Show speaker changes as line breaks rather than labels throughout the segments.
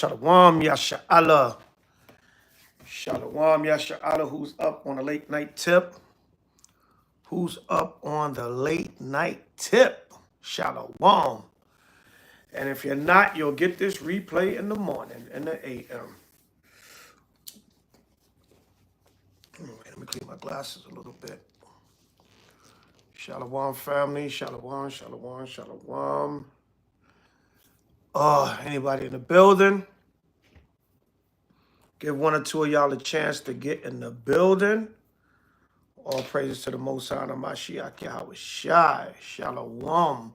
Shalom Yasha'Allah. Shalom Yasha'Allah. Who's up on the late night tip? Who's up on the late night tip? Shalom. And if you're not, you'll get this replay in the morning, in the AM. Let me clean my glasses a little bit. Shalom, family. Shalom, shalom, shalom. Anybody in the building? Give one or two of y'all a chance to get in the building. All praises to the Most High, Mashiach Yahweh. Shalom.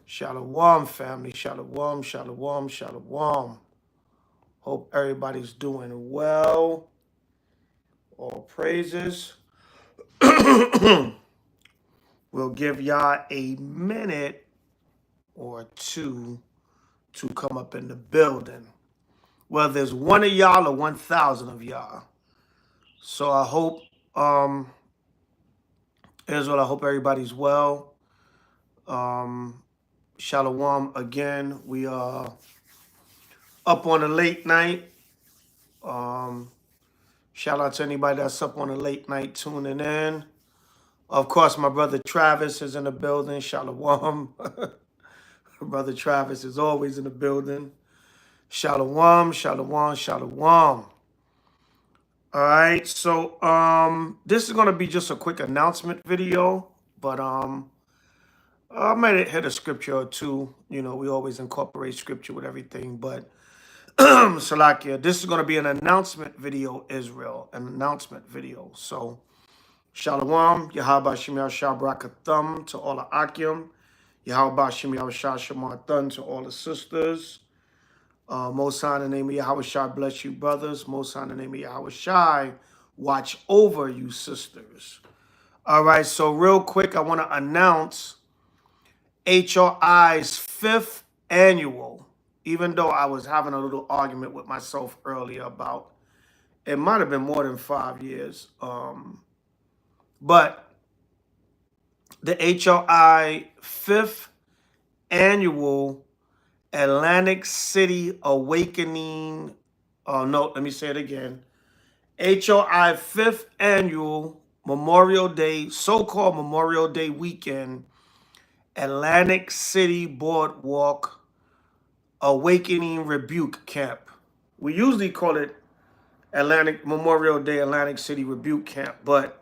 Shalom, family. Shalom, shalom, shalom. Hope everybody's doing well. All praises. We'll give y'all a minute or two to come up in the building. Well, there's one of y'all or 1,000 of y'all. So I hope, Israel, I hope everybody's well. Shalom again. We are up on a late night. Shout out to anybody that's up on a late night tuning in. Of course, my brother Travis is in the building. Shalom. Brother Travis is always in the building. Shalom, shalom, shalom. All right, so this is going to be just a quick announcement video, but I might hit a scripture or two. You know, we always incorporate scripture with everything, but Salakia, this is going to be an announcement video, Israel, an announcement video. So, Shalom, Yahweh Shem Yahshua Barakatham to all the Akim, Yahweh Shem Yahshua Shemathun to all the sisters. Most High in the name of Yahweh Shai, bless you, brothers. Most High in the name of Yahweh Shai, watch over you, sisters. All right, so real quick, I want to announce H.O.I's 5th annual, even though I was having a little argument with myself earlier about it might have been more than 5 years. But the H.O.I 5th annual Atlantic City Awakening, no, let me say it again. H.O.I 5th annual Memorial Day, so-called Memorial Day weekend, Atlantic City Boardwalk Awakening Rebuke Camp. We usually call it Memorial Day Atlantic City Rebuke Camp, but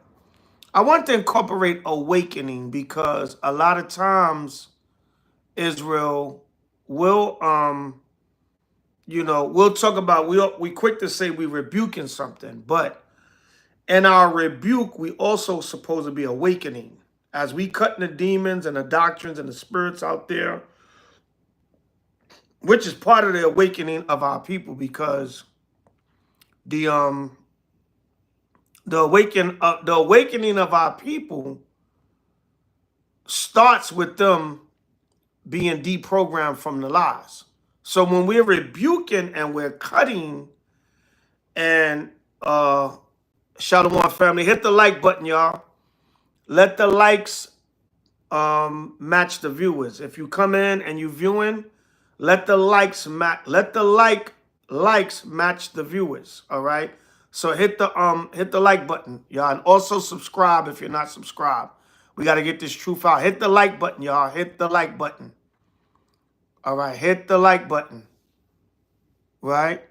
I want to incorporate awakening because a lot of times Israel will, we'll talk about, we quick to say we rebuking something, but in our rebuke, we also supposed to be awakening. As we cutting the demons and the doctrines and the spirits out there, which is part of the awakening of our people, because the awakening of our people starts with them being deprogrammed from the lies. So when we're rebuking and we're cutting, and Shalom family, hit the like button, y'all. Let the likes match the viewers. If you come in and you viewing, let the likes match. Let the likes match the viewers. All right. So hit the like button, y'all, and also subscribe if you're not subscribed. We got to get this truth out. Hit the like button, y'all. Hit the like button. All right, hit the like button. Right?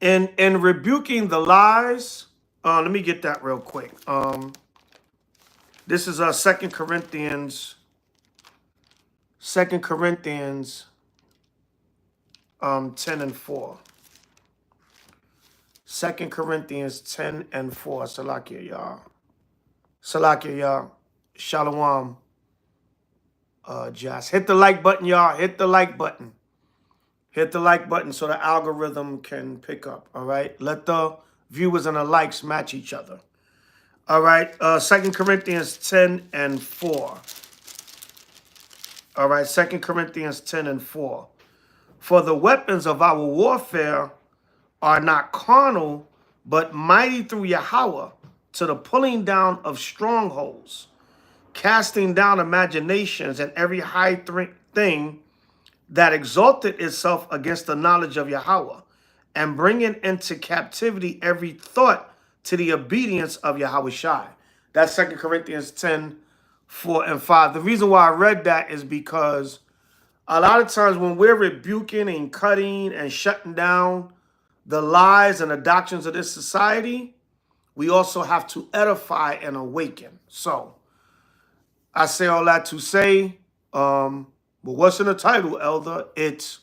In rebuking the lies, let me get that real quick. This is 2 Corinthians 10 and 4. 2 Corinthians 10 and 4. Salakia, y'all. Salakia, y'all. Shalom. Just hit the like button, y'all. Hit the like button. Hit the like button so the algorithm can pick up. All right. Let the viewers and the likes match each other. All right. 2 Corinthians 10 and 4. All right. 2 Corinthians 10 and 4. For the weapons of our warfare are not carnal, but mighty through Yahweh to the pulling down of strongholds, casting down imaginations and every high thing that exalted itself against the knowledge of Yahweh, and bringing into captivity every thought to the obedience of Yahweh. That's 2 Corinthians 10:4 and 5. The reason why I read that is because a lot of times when we're rebuking and cutting and shutting down the lies and the doctrines of this society, we also have to edify and awaken. So I say all that to say, but what's in the title, Elder? It's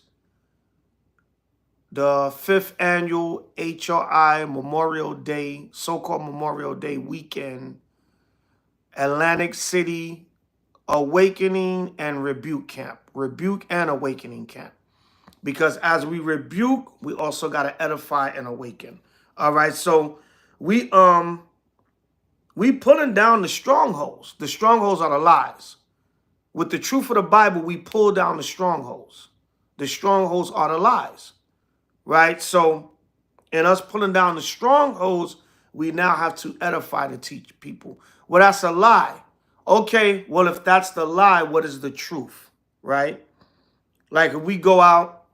the 5th annual H.O.I. Memorial Day, so-called Memorial Day weekend, Atlantic City Awakening and Rebuke Camp. Rebuke and Awakening Camp. Because as we rebuke, we also got to edify and awaken. All right, so we pulling down the strongholds. The strongholds are the lies. With the truth of the Bible, we pull down the strongholds. The strongholds are the lies. Right? So in us pulling down the strongholds, we now have to edify to teach people. Well, that's a lie. Okay, well, if that's the lie, what is the truth? Right? Like if we go out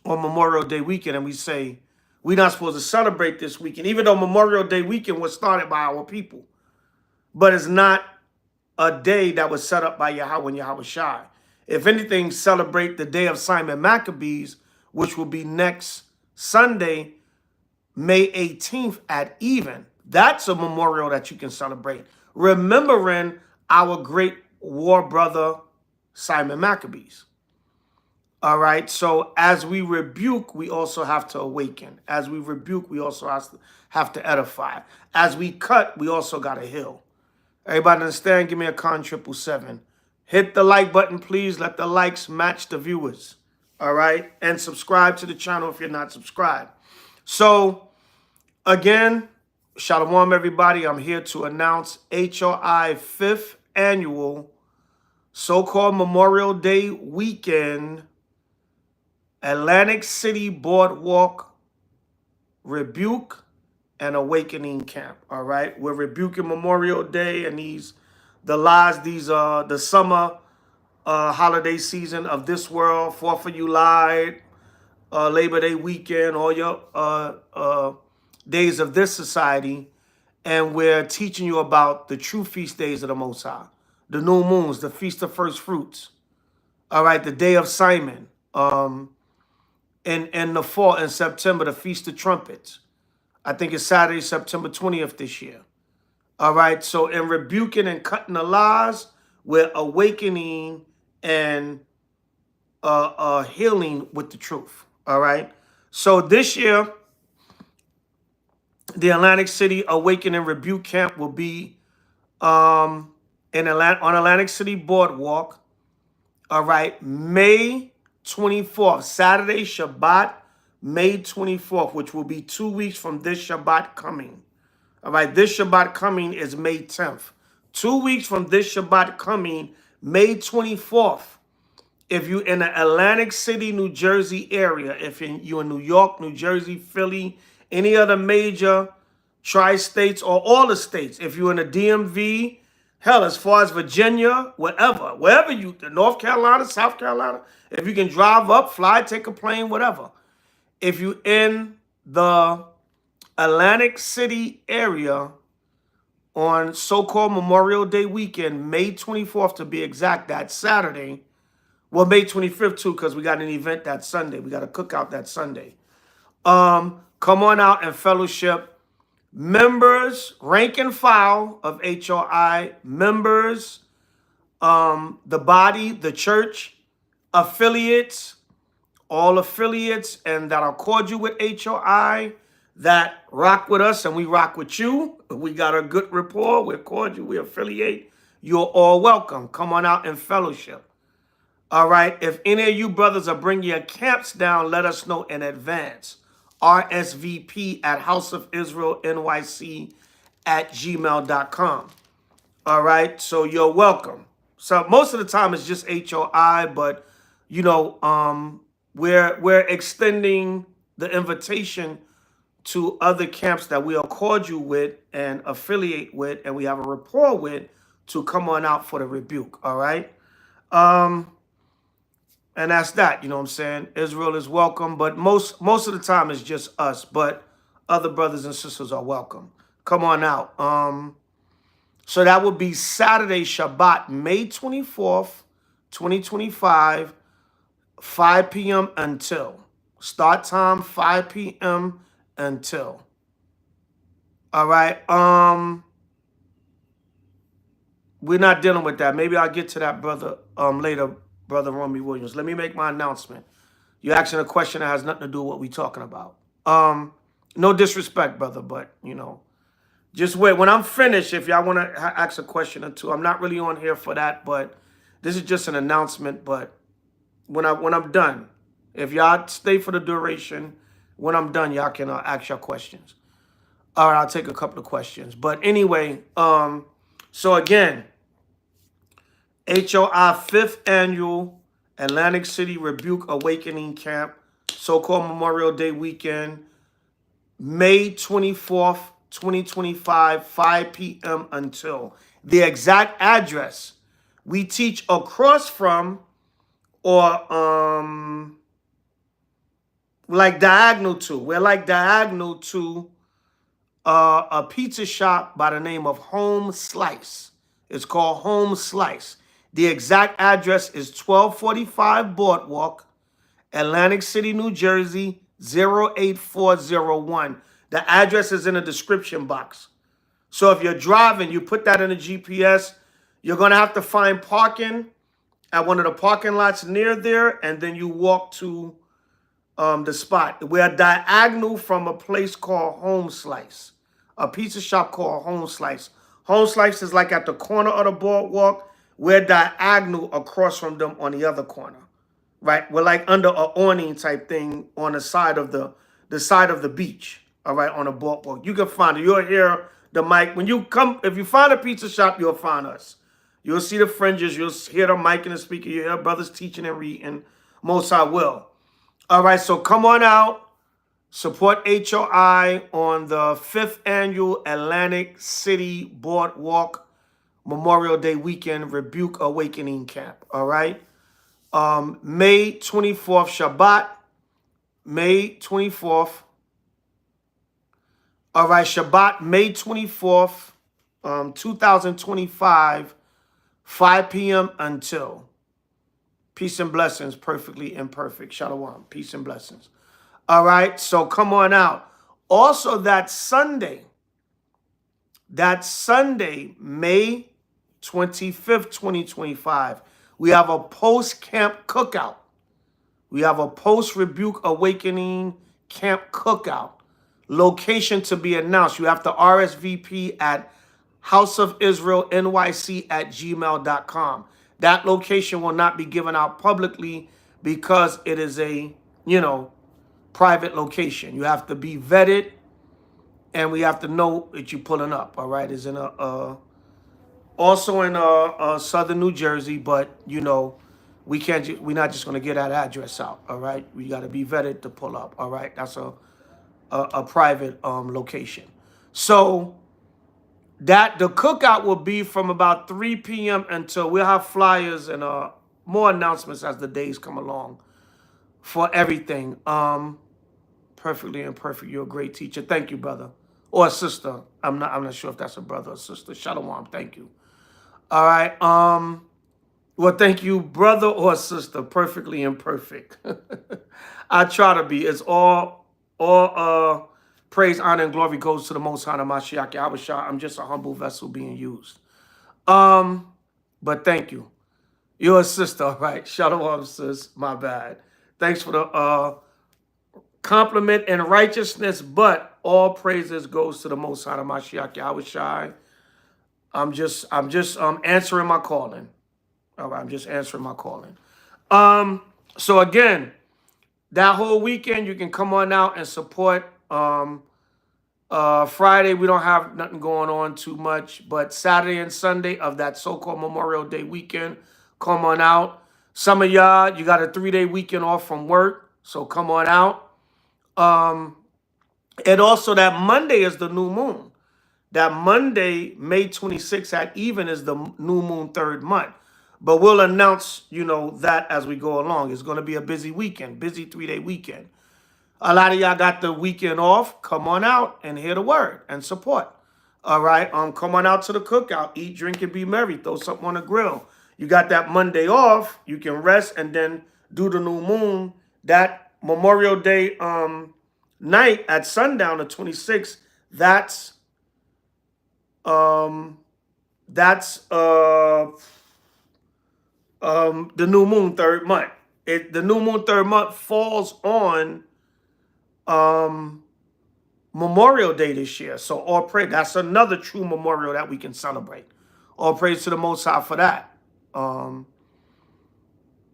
on Memorial Day weekend and we say, we're not supposed to celebrate this weekend, even though Memorial Day weekend was started by our people. But it's not a day that was set up by Yahweh and Yahweh. If anything, celebrate the day of Simon Maccabees, which will be next Sunday, May 18th at even. That's a memorial that you can celebrate, remembering our great war brother, Simon Maccabees. All right, so as we rebuke, we also have to awaken. As we rebuke, we also have to edify. As we cut, we also got to heal. Everybody understand? Give me a con 777. Hit the like button, please. Let the likes match the viewers. All right, and subscribe to the channel if you're not subscribed. So, again, Shalom, everybody. I'm here to announce H.O.I. 5th annual so-called Memorial Day weekend Atlantic City Boardwalk Rebuke and Awakening Camp. All right, we're rebuking Memorial Day and the lies. These are the summer holiday season of this world, 4th of July, Labor Day weekend, all your days of this society. And we're teaching you about the true feast days of the Most High, the new moons, the Feast of First Fruits. All right, the Day of Simon, in the fall in September, the Feast of Trumpets. I think it's Saturday, September 20th this year. All right, so in rebuking and cutting the lies, we're awakening and healing with the truth. All right. So this year, the Atlantic City Awaken and Rebuke Camp will be on Atlantic City Boardwalk. All right, May 24th, Saturday Shabbat, May 24th, which will be 2 weeks from this Shabbat coming. All right, this Shabbat coming is May 10th. 2 weeks from this Shabbat coming, May 24th. If you're in the Atlantic City, New Jersey area, if you're in New York, New Jersey, Philly, any other major tri-states or all the states, if you're in the DMV, hell, as far as Virginia, wherever you, North Carolina, South Carolina, if you can drive up, fly, take a plane, whatever. If you're in the Atlantic City area on so-called Memorial Day weekend, May 24th to be exact, that Saturday. Well, May 25th too, because we got an event that Sunday. We got a cookout that Sunday. Come on out and fellowship. Members, rank and file of H.O.I, members, the body, the church, affiliates, all affiliates, and that are cordial with H.O.I, that rock with us and we rock with you. We got a good rapport. We're cordial. We affiliate. You're all welcome. Come on out and fellowship. All right. If any of you brothers are bringing your camps down, let us know in advance. RSVP at houseofisraelnyc@gmail.com. All right. So you're welcome. So most of the time it's just H.O.I, but you know, we're extending the invitation to other camps that we are cordial with and affiliate with and we have a rapport with to come on out for the rebuke. All right. And that's that. You know what I'm saying? Israel is welcome, but most of the time it's just us. But other brothers and sisters are welcome. Come on out. So that would be Saturday, Shabbat, May 24th, 2025, 5 p.m. until. Start time 5 p.m. until. All right. We're not dealing with that. Maybe I'll get to that, brother, later, Brother Romy Williams. Let me make my announcement. You're asking a question that has nothing to do with what we're talking about. No disrespect, brother, but, you know, just wait. When I'm finished, if y'all want to ask a question or two, I'm not really on here for that, but this is just an announcement. But when I'm done, if y'all stay for the duration, when I'm done, y'all can ask your questions. All right, I'll take a couple of questions. But anyway, so again, H.O.I. 5th Annual Atlantic City Rebuke Awakening Camp, so-called Memorial Day weekend, May 24th, 2025, 5 p.m. until. The exact address we teach across from, or like diagonal to. We're like diagonal to a pizza shop by the name of Home Slice. It's called Home Slice. The exact address is 1245 Boardwalk, Atlantic City, New Jersey, 08401. The address is in the description box. So if you're driving, you put that in the GPS. You're going to have to find parking at one of the parking lots near there, and then you walk to the spot. We're diagonal from a place called Home Slice, a pizza shop called Home Slice. Home Slice is like at the corner of the boardwalk. We're diagonal across from them on the other corner, right? We're like under an awning type thing on the side of the side of the beach, all right, on the boardwalk. You can find it. You'll hear the mic. When you come, if you find a pizza shop, you'll find us. You'll see the fringes. You'll hear the mic and the speaker. You'll hear brothers teaching and reading. Most I will. All right, so come on out. Support H.O.I. on the 5th Annual Atlantic City Boardwalk Memorial Day Weekend Rebuke Awakening Camp. All right. May 24th, Shabbat. May 24th. All right, Shabbat, May 24th, 2025, 5 p.m. until. Peace and blessings, perfectly imperfect. Shalom. Peace and blessings. All right, so come on out. Also, that Sunday, May 25th, 2025, we have a post-camp cookout. We have a post-rebuke awakening camp cookout. Location to be announced. You have to RSVP at houseofisraelnyc@gmail.com. That location will not be given out publicly because it is a, private location. You have to be vetted, and we have to know that you're pulling up. All right, it's in also in southern New Jersey, but we're not just gonna get that address out. All right, we got to be vetted to pull up. All right, that's a private location. So that the cookout will be from about 3 p.m. until we'll have flyers and more announcements as the days come along for everything. Perfectly imperfect. You're a great teacher. Thank you, brother or sister. I'm not sure if that's a brother or sister. Shalom. Thank you. All right. Well, thank you, brother or sister. Perfectly imperfect. I try to be. It's all praise, honor, and glory goes to the Most High Mashiach Yahushua. I'm just a humble vessel being used. But thank you. You're a sister, all right? Shalom, sis. My bad. Thanks for the compliment and righteousness, but all praises goes to the Most High Mashiach Yahushua. I'm just answering my calling. All right, I'm just answering my calling. So again, that whole weekend you can come on out and support. Friday we don't have nothing going on too much, but Saturday and Sunday of that so-called Memorial Day weekend, come on out. Some of y'all, you got a 3-day weekend off from work, so come on out. And also that Monday is the new moon. That Monday, May 26th at even is the new moon third month. But we'll announce, that as we go along. It's going to be a busy weekend, busy 3-day weekend. A lot of y'all got the weekend off. Come on out and hear the word and support. All right. Come on out to the cookout. Eat, drink, and be merry. Throw something on the grill. You got that Monday off. You can rest and then do the new moon. That Memorial Day night at sundown, the 26th. That's the new moon third month. The new moon third month falls on Memorial Day this year. So all praise. That's another true memorial that we can celebrate. All praise to the Most High for that.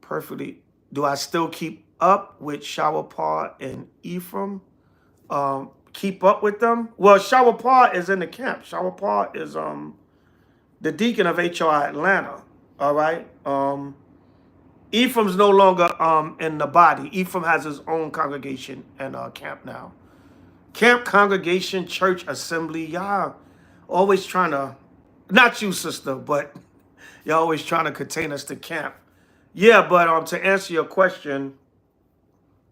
Perfectly. Do I still keep up with H.O.I and Ephraim? Keep up with them? Well, H.O.I is in the camp. H.O.I is the deacon of H.O.I Atlanta. All right. Ephraim's no longer in the body. Ephraim has his own congregation and camp now. Camp, congregation, church, assembly. Y'all always trying to, not you, sister, but y'all always trying to contain us to camp. Yeah, but to answer your question,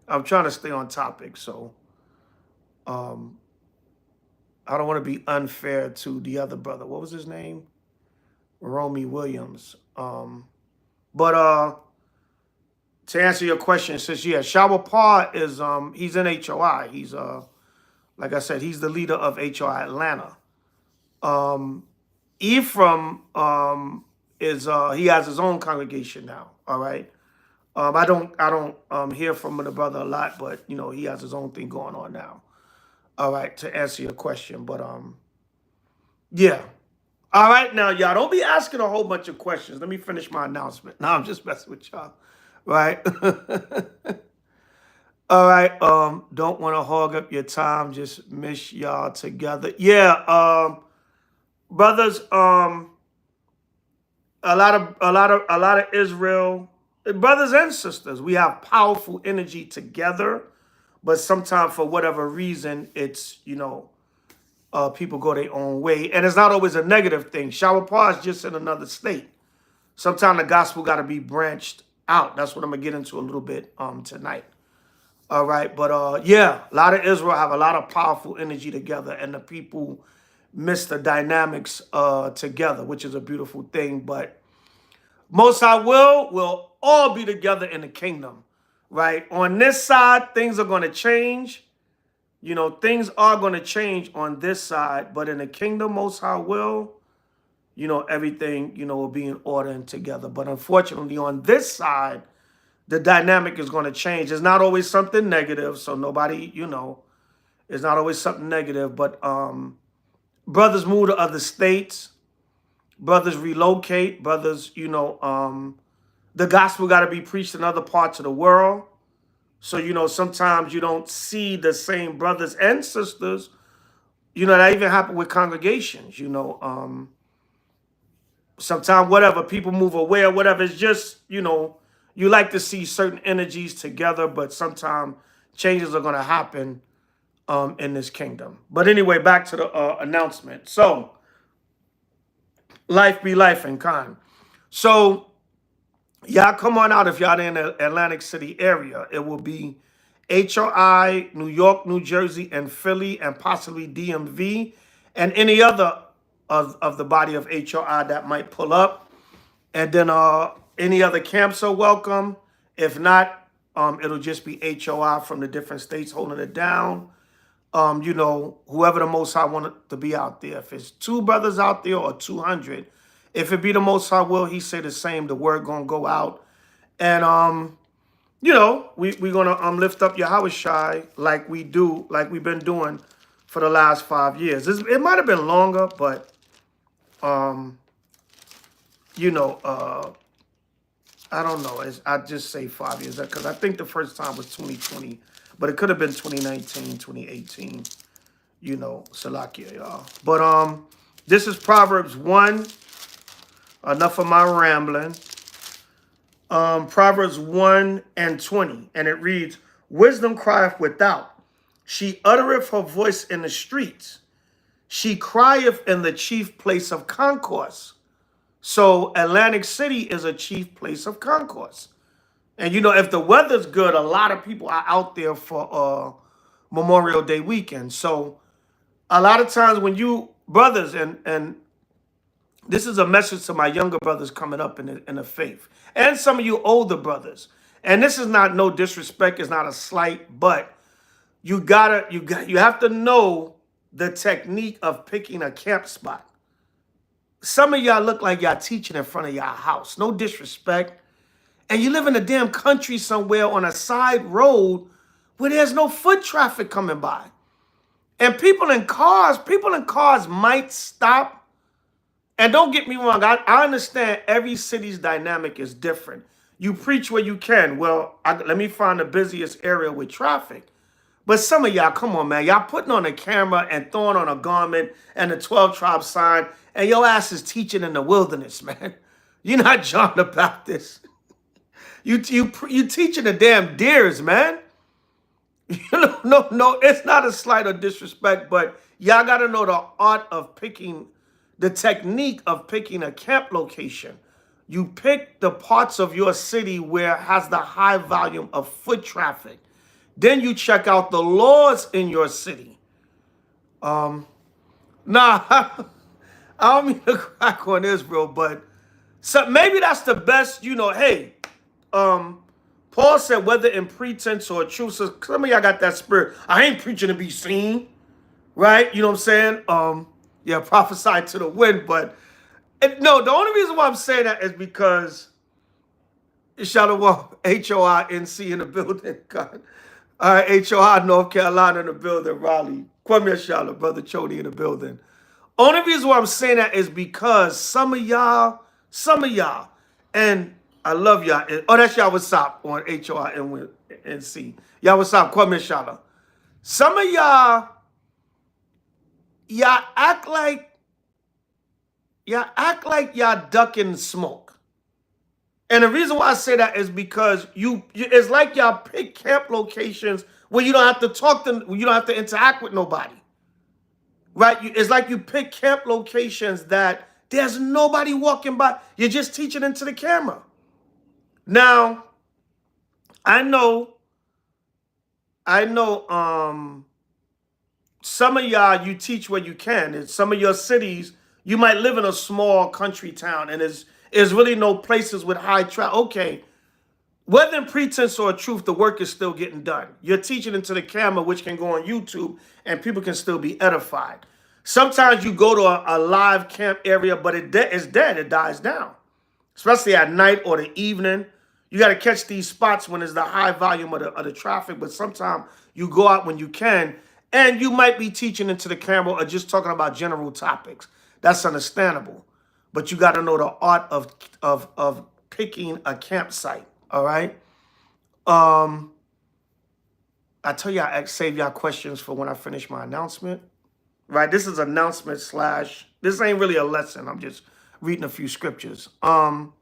I'm trying to stay on topic. So I don't want to be unfair to the other brother. What was his name? Romy Williams. But to answer your question, since H.O.I is he's in H.O.I. He's like I said, he's the leader of H.O.I Atlanta. Ephraim is he has his own congregation now. All right. I don't hear from the brother a lot, but he has his own thing going on now. All right, to answer your question, but yeah. All right, now y'all don't be asking a whole bunch of questions. Let me finish my announcement. No, I'm just messing with y'all. Right? All right. Don't want to hog up your time. Just miss y'all together. Yeah. Brothers. A lot of Israel brothers and sisters. We have powerful energy together, but sometimes for whatever reason, it's people go their own way, and it's not always a negative thing. H.O.I is just in another state. Sometimes the gospel got to be branched out. That's what I'm gonna get into a little bit tonight. All right, but yeah, a lot of Israel have a lot of powerful energy together, and the people miss the dynamics together, which is a beautiful thing. But Most High will all be together in the kingdom, right? On this side, things are going to change. Things are going to change on this side, but in the kingdom, Most High will, everything, will be in order and together. But unfortunately, on this side, the dynamic is going to change. It's not always something negative, so nobody, it's not always something negative, but brothers move to other states, brothers relocate, brothers, the gospel got to be preached in other parts of the world. So, sometimes you don't see the same brothers and sisters, that even happen with congregations, sometimes whatever, people move away or whatever. It's just, you like to see certain energies together, but sometimes changes are going to happen in this kingdom. But anyway, back to the announcement. So, life be life and kind. So, y'all come on out if y'all in the Atlantic City area. It will be H.O.I, New York, New Jersey, and Philly, and possibly DMV, and any other of the body of H.O.I that might pull up. And then any other camps are welcome. If not, it'll just be H.O.I from the different states holding it down. Whoever the Most High wanted to be out there. If it's 2 brothers out there or 200, if it be the Most High will, he say the same. The word gonna go out, and we gonna lift up H.O.I like we've been doing for the last 5 years. It might have been longer, but I don't know. I just say 5 years because I think the first time was 2020, but it could have been 2019, 2018. Salakia, y'all. But this is Proverbs 1. Enough of my rambling. Proverbs 1 and 20, and it reads, "Wisdom crieth without. She uttereth her voice in the streets. She crieth in the chief place of concourse. So Atlantic City is a chief place of concourse. And you know, if the weather's good, a lot of people are out there for Memorial Day weekend. So a lot of times when you brothers, and this is a message to my younger brothers coming up in the faith, and some of you older brothers. And this is not no disrespect, it's not a slight, but you have to know the technique of picking a camp spot. Some of y'all look like y'all teaching in front of y'all house. No disrespect. And you live in a damn country somewhere on a side road where there's no foot traffic coming by. And people in cars might stop. And don't get me wrong, I understand every city's dynamic is different. You preach where you can. Well, let me find the busiest area with traffic. But some of y'all, come on, man. Y'all putting on a camera and throwing on a garment and the 12 tribe sign, and your ass is teaching in the wilderness, man. You're not John the Baptist. You teaching the damn deers, man. No, it's not a slight or disrespect, but y'all got to know the art of picking, the technique of picking a camp location. You pick the parts of your city where it has the high volume of foot traffic. Then you check out the laws in your city. Nah, I don't mean to crack on Israel, but so maybe that's the best, you know, hey, Paul said, whether in pretense or truth, so some of y'all got that spirit. I ain't preaching to be seen, right? You know what I'm saying? Yeah, prophesy to the wind, but no, the only reason why I'm saying that is because Shalom, H.O.I. NC in the building, God. All right, H.O.I. North Carolina in the building, Raleigh. Kwame Shala, Brother Chody in the building. Only reason why I'm saying that is because some of y'all, and I love y'all. Oh, that's y'all what's up on H.O.I. NC. Y'all what's up, Kwame Shala. Some of y'all act like y'all ducking smoke. And the reason why I say that is because it's like y'all pick camp locations where you don't have to talk to, you don't have to interact with nobody, right? It's like you pick camp locations that there's nobody walking by. You're just teaching into the camera. Now, I know, some of y'all, you teach where you can. In some of your cities, you might live in a small country town and there's really no places with high traffic. Okay, whether in pretense or truth, the work is still getting done. You're teaching into the camera, which can go on YouTube, and people can still be edified. Sometimes you go to a live camp area, but it's dead. It dies down, especially at night or the evening. You got to catch these spots when there's the high volume of the traffic, but sometimes you go out when you can, and you might be teaching into the camera or just talking about general topics. That's understandable. But you got to know the art of picking a campsite. All right. I tell you, I save y'all questions for when I finish my announcement. Right. This is announcement / this ain't really a lesson. I'm just reading a few scriptures. But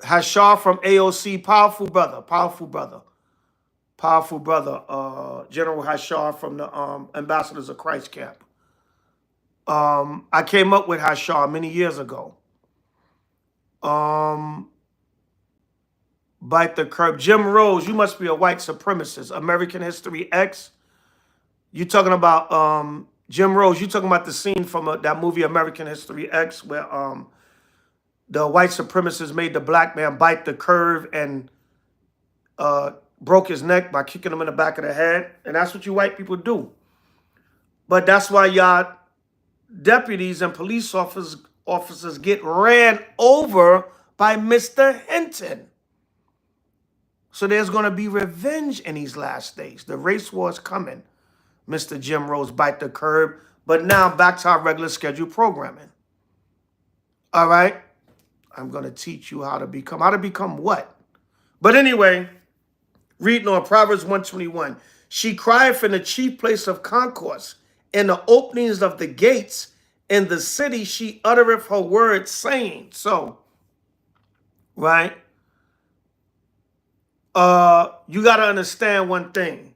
Hashar from AOC, powerful brother. General Hashar from the Ambassadors of Christ camp. I came up with Hashar many years ago. Bite the curb. Jim Rose, you must be a white supremacist. American History X. You talking about Jim Rose, you talking about the scene from that movie American History X where the white supremacists made the black man bite the curve and broke his neck by kicking him in the back of the head. And that's what you white people do. But that's why y'all deputies and police officers get ran over by Mr. Hinton. So there's going to be revenge in these last days. The race war is coming. Mr. Jim Rose, bite the curb. But now back to our regular scheduled programming. All right. I'm going to teach you how to become what? But anyway, reading on Proverbs 121. She crieth in the chief place of concourse, in the openings of the gates, in the city she uttereth her words, saying. So, right? You got to understand one thing.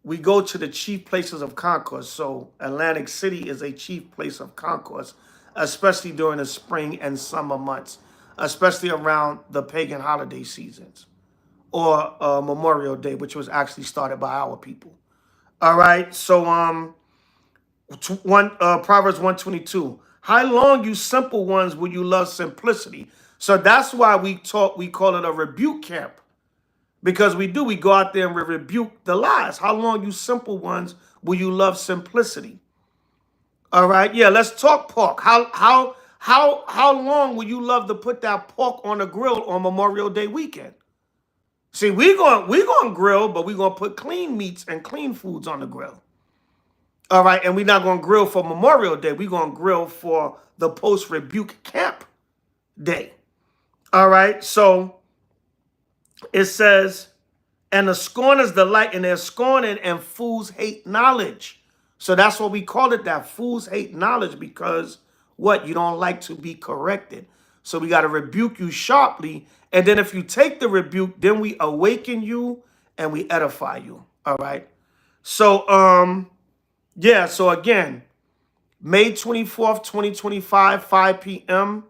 we go to the chief places of concourse. So Atlantic City is a chief place of concourse, especially during the spring and summer months, especially around the pagan holiday seasons or Memorial Day, which was actually started by our people. All right. So Proverbs 122. How long, you simple ones, will you love simplicity? So that's why we call it a rebuke camp. Because we go out there and we rebuke the lies. How long, you simple ones, will you love simplicity? All right. Yeah, let's talk pork. How long will you love to put that pork on the grill on Memorial Day weekend? See, we're going to grill, but we're going to put clean meats and clean foods on the grill. All right, and we're not going to grill for Memorial Day. We're going to grill for the post-rebuke camp day. All right, so it says, and the scorners delight in their scorning, and fools hate knowledge. So that's what we call it, that fools hate knowledge, because what? You don't like to be corrected. So we got to rebuke you sharply, and then if you take the rebuke, then we awaken you and we edify you. All right, so yeah, so again, May 24th, 2025, 5 p.m.,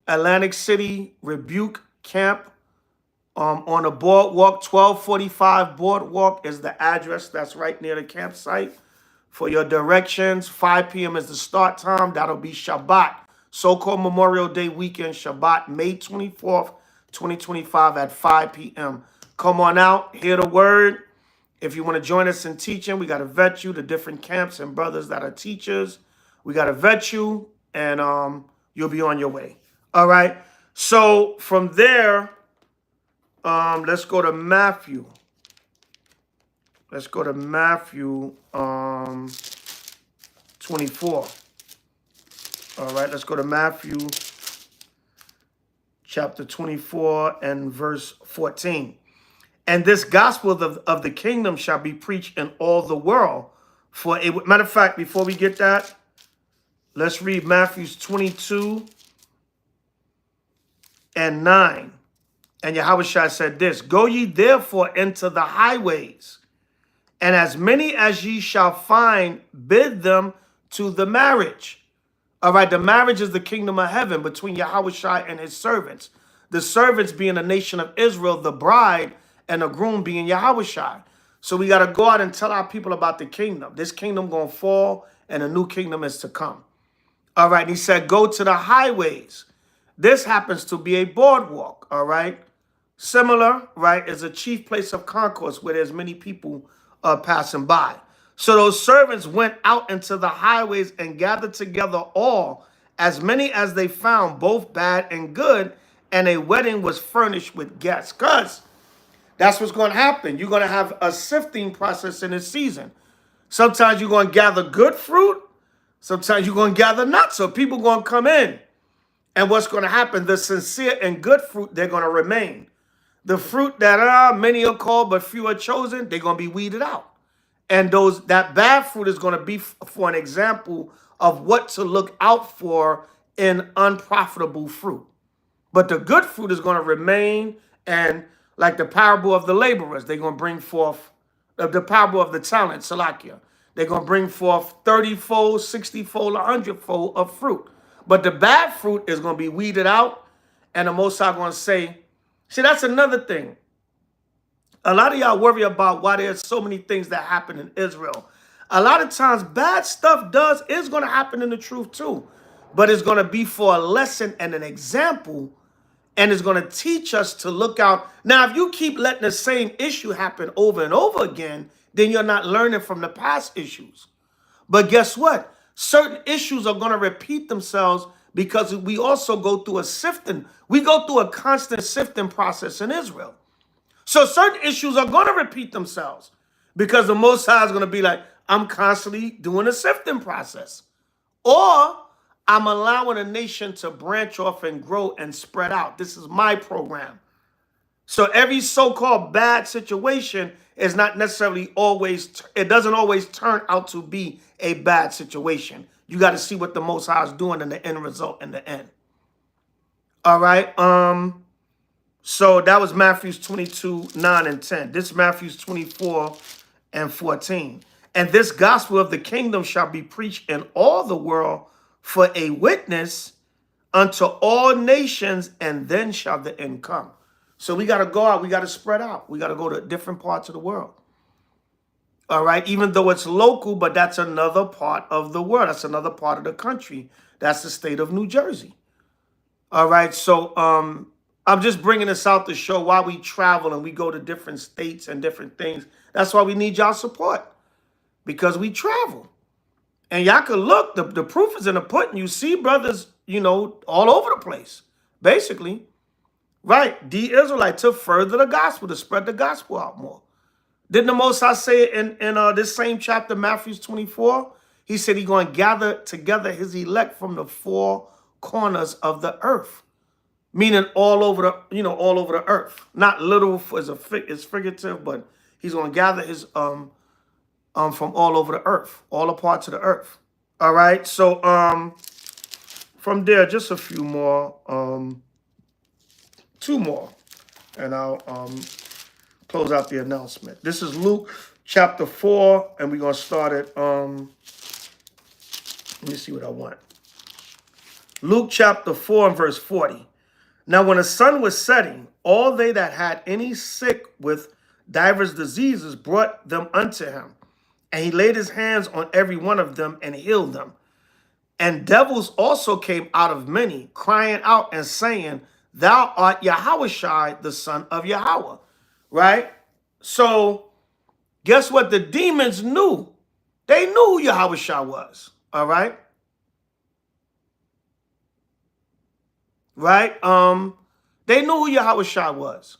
Atlantic City Rebuke Camp on a boardwalk. 1245 Boardwalk is the address. That's right near the campsite. For your directions, 5 p.m. is the start time. That'll be Shabbat, so-called Memorial Day weekend, Shabbat, May 24th, 2025 at 5 p.m. Come on out, hear the word. If you want to join us in teaching, we got to vet you, the different camps and brothers that are teachers. We got to vet you, and you'll be on your way. All right. So from there, let's go to Matthew. Let's go to Matthew 24. All right. Let's go to Matthew chapter 24 and verse 14. And this gospel of the kingdom shall be preached in all the world. For it, matter of fact, before we get that, let's read Matthew 22 and 9. And Yahushua said this, go ye therefore into the highways, and as many as ye shall find, bid them to the marriage. All right, the marriage is the kingdom of heaven between Yahushua and his servants. The servants being the nation of Israel, the bride, and the groom being Yahushua. So we got to go out and tell our people about the kingdom. This kingdom going to fall, and a new kingdom is to come. All right, and he said, go to the highways. This happens to be a boardwalk, all right? Similar, right, is a chief place of concourse where there's many people passing by. So those servants went out into the highways and gathered together all, as many as they found, both bad and good, and a wedding was furnished with guests. Because that's what's going to happen. You're going to have a sifting process in this season. Sometimes you're going to gather good fruit. Sometimes you're going to gather nuts. So people are going to come in. And what's going to happen? The sincere and good fruit, they're going to remain. The fruit that many are called but few are chosen, they're going to be weeded out. And that bad fruit is going to be for an example of what to look out for in unprofitable fruit. But the good fruit is going to remain, and like the parable of the laborers, they're going to bring forth the parable of the talent, Salakia. They're going to bring forth 30-fold, 60-fold, 100-fold of fruit. But the bad fruit is going to be weeded out, and the Most High going to say, see, that's another thing. A lot of y'all worry about why there's so many things that happen in Israel. A lot of times, bad stuff is going to happen in the truth too. But it's going to be for a lesson and an example, and it's going to teach us to look out. Now, if you keep letting the same issue happen over and over again, then you're not learning from the past issues. But guess what? Certain issues are going to repeat themselves because we also go through a sifting. We go through a constant sifting process in Israel. So certain issues are going to repeat themselves because the Most High is going to be like, I'm constantly doing a sifting process. Or I'm allowing a nation to branch off and grow and spread out. This is my program. So every so-called bad situation is not necessarily always, it doesn't always turn out to be a bad situation. You got to see what the Most High is doing in the end result in the end. All right. So that was Matthew 22, 9 and 10. This is Matthew 24 and 14. And this gospel of the kingdom shall be preached in all the world for a witness unto all nations, and then shall the end come. So we got to go out. We got to spread out. We got to go to different parts of the world. All right. Even though it's local, but that's another part of the world. That's another part of the country. That's the state of New Jersey. All right. So I'm just bringing this out to show why we travel and we go to different states and different things. That's why we need y'all support, because we travel. And y'all can look, the proof is in the pudding. You see brothers, all over the place, basically. Right, the Israelite, to further the gospel, to spread the gospel out more. Didn't the Most High say in this same chapter, Matthew 24? He said he's going to gather together his elect from the four corners of the earth, meaning all over the earth. Not literal it's figurative, but he's going to gather his from all over the earth, all the parts of the earth. All right, so from there, just a few more, two more, and I'll close out the announcement. This is Luke chapter 4, and we're going to start at, let me see what I want. Luke chapter 4 and verse 40. Now when the sun was setting, all they that had any sick with divers diseases brought them unto him. And he laid his hands on every one of them and healed them. And devils also came out of many, crying out and saying, Thou art Yahweh, the son of Yahweh. Right? So, guess what? The demons knew. They knew who Yahweh was. All right? Right? They knew who Yahweh was.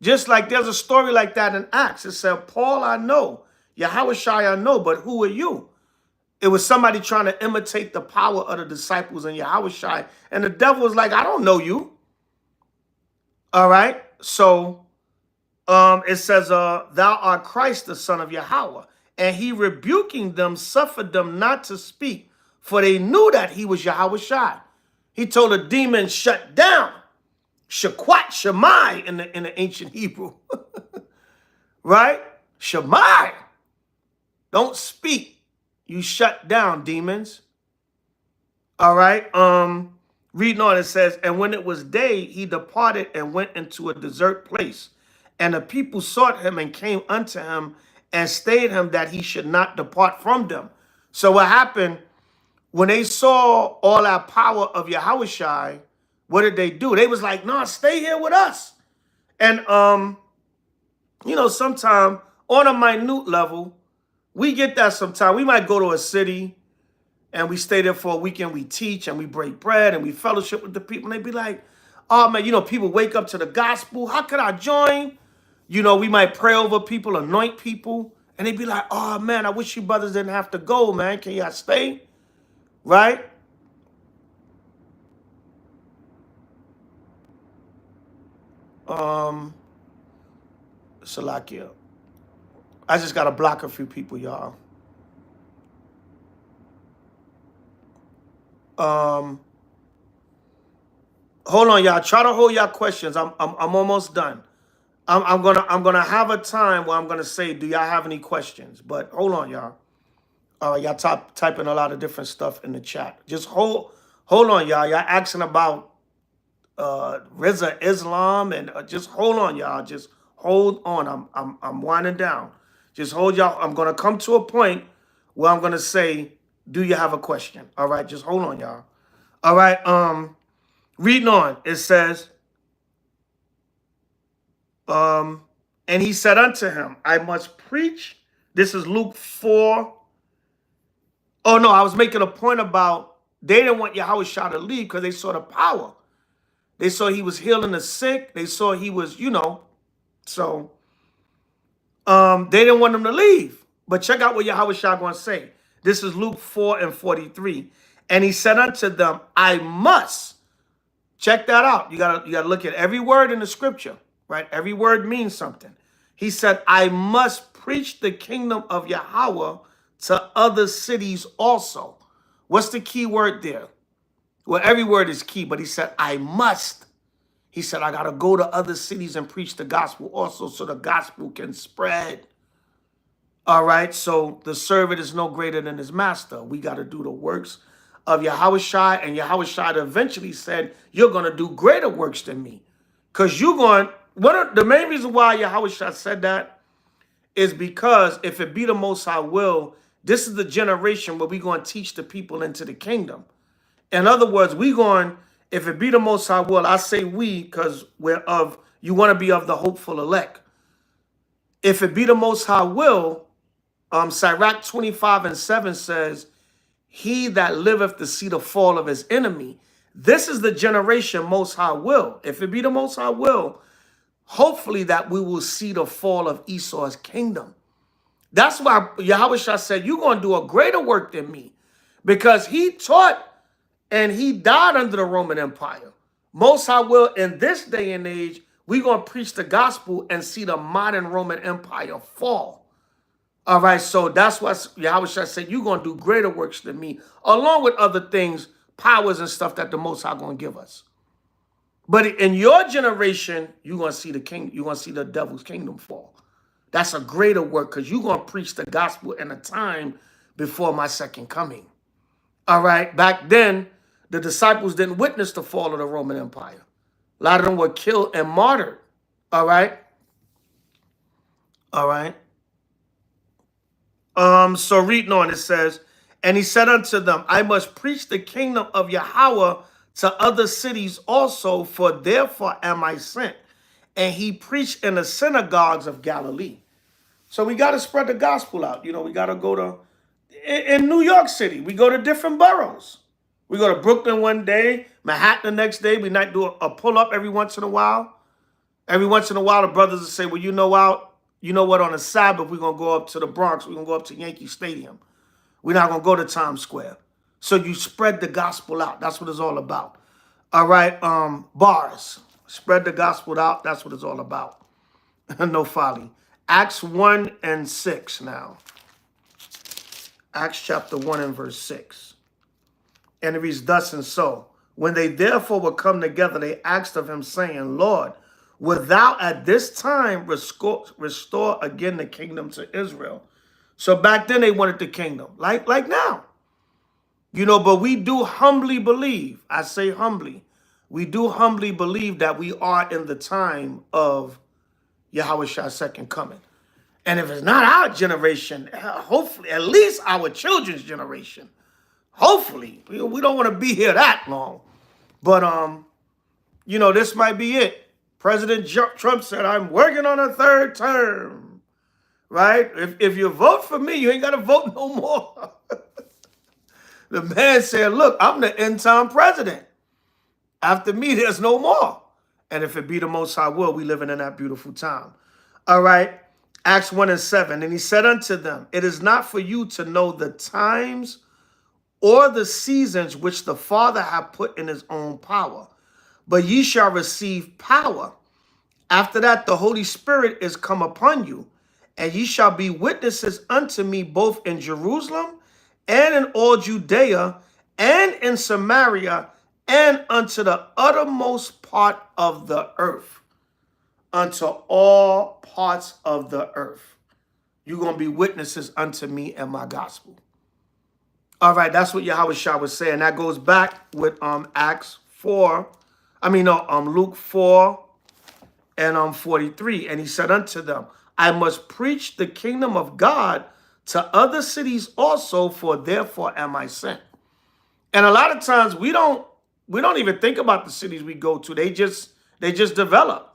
Just like there's a story like that in Acts. It said, Paul I know, Yahweh I know, but who are you? It was somebody trying to imitate the power of the disciples in Yahweh. And the devil was like, I don't know you. All right? So, it says, Thou art Christ, the son of Yahweh. And he rebuking them, suffered them not to speak, for they knew that he was Yahweh. He told the demons, shut down. Shequat, Shemai in the ancient Hebrew. Right? Shemai. Don't speak. You shut down, demons. All right? Reading on, it says, And when it was day, he departed and went into a desert place. And the people sought him and came unto him and stayed him that he should not depart from them. So what happened, when they saw all that power of Yahweh, what did they do? They was like, no, stay here with us. And, sometimes on a minute level, we get that sometimes. We might go to a city and we stay there for a weekend. We teach and we break bread and we fellowship with the people. And they be like, oh, man, people wake up to the gospel. How could I join? We might pray over people, anoint people. And they be like, oh, man, I wish you brothers didn't have to go, man. Can y'all stay? Right? Salakia. I just got to block a few people, y'all. Hold on, y'all. Try to hold y'all questions. I'm almost done. I'm gonna have a time where I'm gonna say, do y'all have any questions? But hold on, y'all. Y'all typing a lot of different stuff in the chat. Just hold on, y'all. Y'all asking about Rizza Islam, and just hold on, y'all. Just hold on. I'm winding down. Just hold y'all. I'm gonna come to a point where I'm gonna say, do you have a question? All right, just hold on, y'all. All right. Reading on, it says, and he said unto him, I must preach. This is Luke 4. Oh, no, I was making a point about they didn't want Yahweh to leave because they saw the power. They saw he was healing the sick. They saw he was, so they didn't want him to leave. But check out what Yahweh going to say. This is Luke 4 and 43. And he said unto them, I must. Check that out. You gotta look at every word in the scripture, right? Every word means something. He said, I must preach the kingdom of Yahweh to other cities also. What's the key word there? Well, every word is key, but he said, I must. He said, I got to go to other cities and preach the gospel also so the gospel can spread. All right, so the servant is no greater than his master. We got to do the works of Yahushua, and Yahushua eventually said, you're going to do greater works than me. Because you're going, the main reason why Yahushua said that is because if it be the Most High will, this is the generation where we're going to teach the people into the kingdom. In other words, if it be the Most High will, I say we because you want to be of the hopeful elect. If it be the Most High will, Sirach 25:7 says, he that liveth to see the fall of his enemy. This is the generation Most High will. If it be the Most High will, hopefully that we will see the fall of Esau's kingdom. That's why Yahushua said, you're going to do a greater work than me. Because he taught and he died under the Roman Empire. Most High will, in this day and age, we're going to preach the gospel and see the modern Roman Empire fall. All right, so that's why Yahushua said, you're going to do greater works than me, along with other things, powers and stuff that the Most High going to give us. But in your generation, you're going to see you're going to see the devil's kingdom fall. That's a greater work because you're going to preach the gospel in a time before my second coming. All right, back then, the disciples didn't witness the fall of the Roman Empire. A lot of them were killed and martyred. All right. All right. So reading on, it says, and he said unto them, I must preach the kingdom of Yahweh to other cities also, for therefore am I sent. And he preached in the synagogues of Galilee. So we got to spread the gospel out. You know, we got to go to, in New York City, we go to different boroughs. We go to Brooklyn one day, Manhattan the next day. We might do a pull-up every once in a while. Every once in a while, the brothers will say, well, you know what, on a Sabbath, we're going to go up to the Bronx. We're going to go up to Yankee Stadium. We're not going to go to Times Square. So you spread the gospel out. That's what it's all about. All right, bars. Spread the gospel out. That's what it's all about. No folly. Acts 1:6 now. Acts chapter 1 and verse 6. And it reads thus and so. When they therefore were come together, they asked of him, saying, Lord, wilt thou at this time restore again the kingdom to Israel? So back then they wanted the kingdom, like now. You know, but we do humbly believe, I say humbly, we do humbly believe that we are in the time of Yahushua's second coming. And if it's not our generation, hopefully, at least our children's generation. Hopefully. We don't want to be here that long. But, you know, this might be it. President Trump said, I'm working on a third term. Right? If you vote for me, you ain't got to vote no more. The man said, look, I'm the end time president. After me, there's no more. And if it be the Most High will, we living in that beautiful time. All right. Acts 1:7. And he said unto them, it is not for you to know the times or the seasons which the Father hath put in his own power, but ye shall receive power. After that, the Holy Spirit is come upon you, and ye shall be witnesses unto me both in Jerusalem and in all Judea and in Samaria and unto the uttermost part of the earth. Unto all parts of the earth. You're going to be witnesses unto me and my gospel. All right, that's what Yahushua was saying. That goes back with Luke 4 and 43. And he said unto them, I must preach the kingdom of God to other cities also, for therefore am I sent. And a lot of times we don't even think about the cities we go to. They just develop.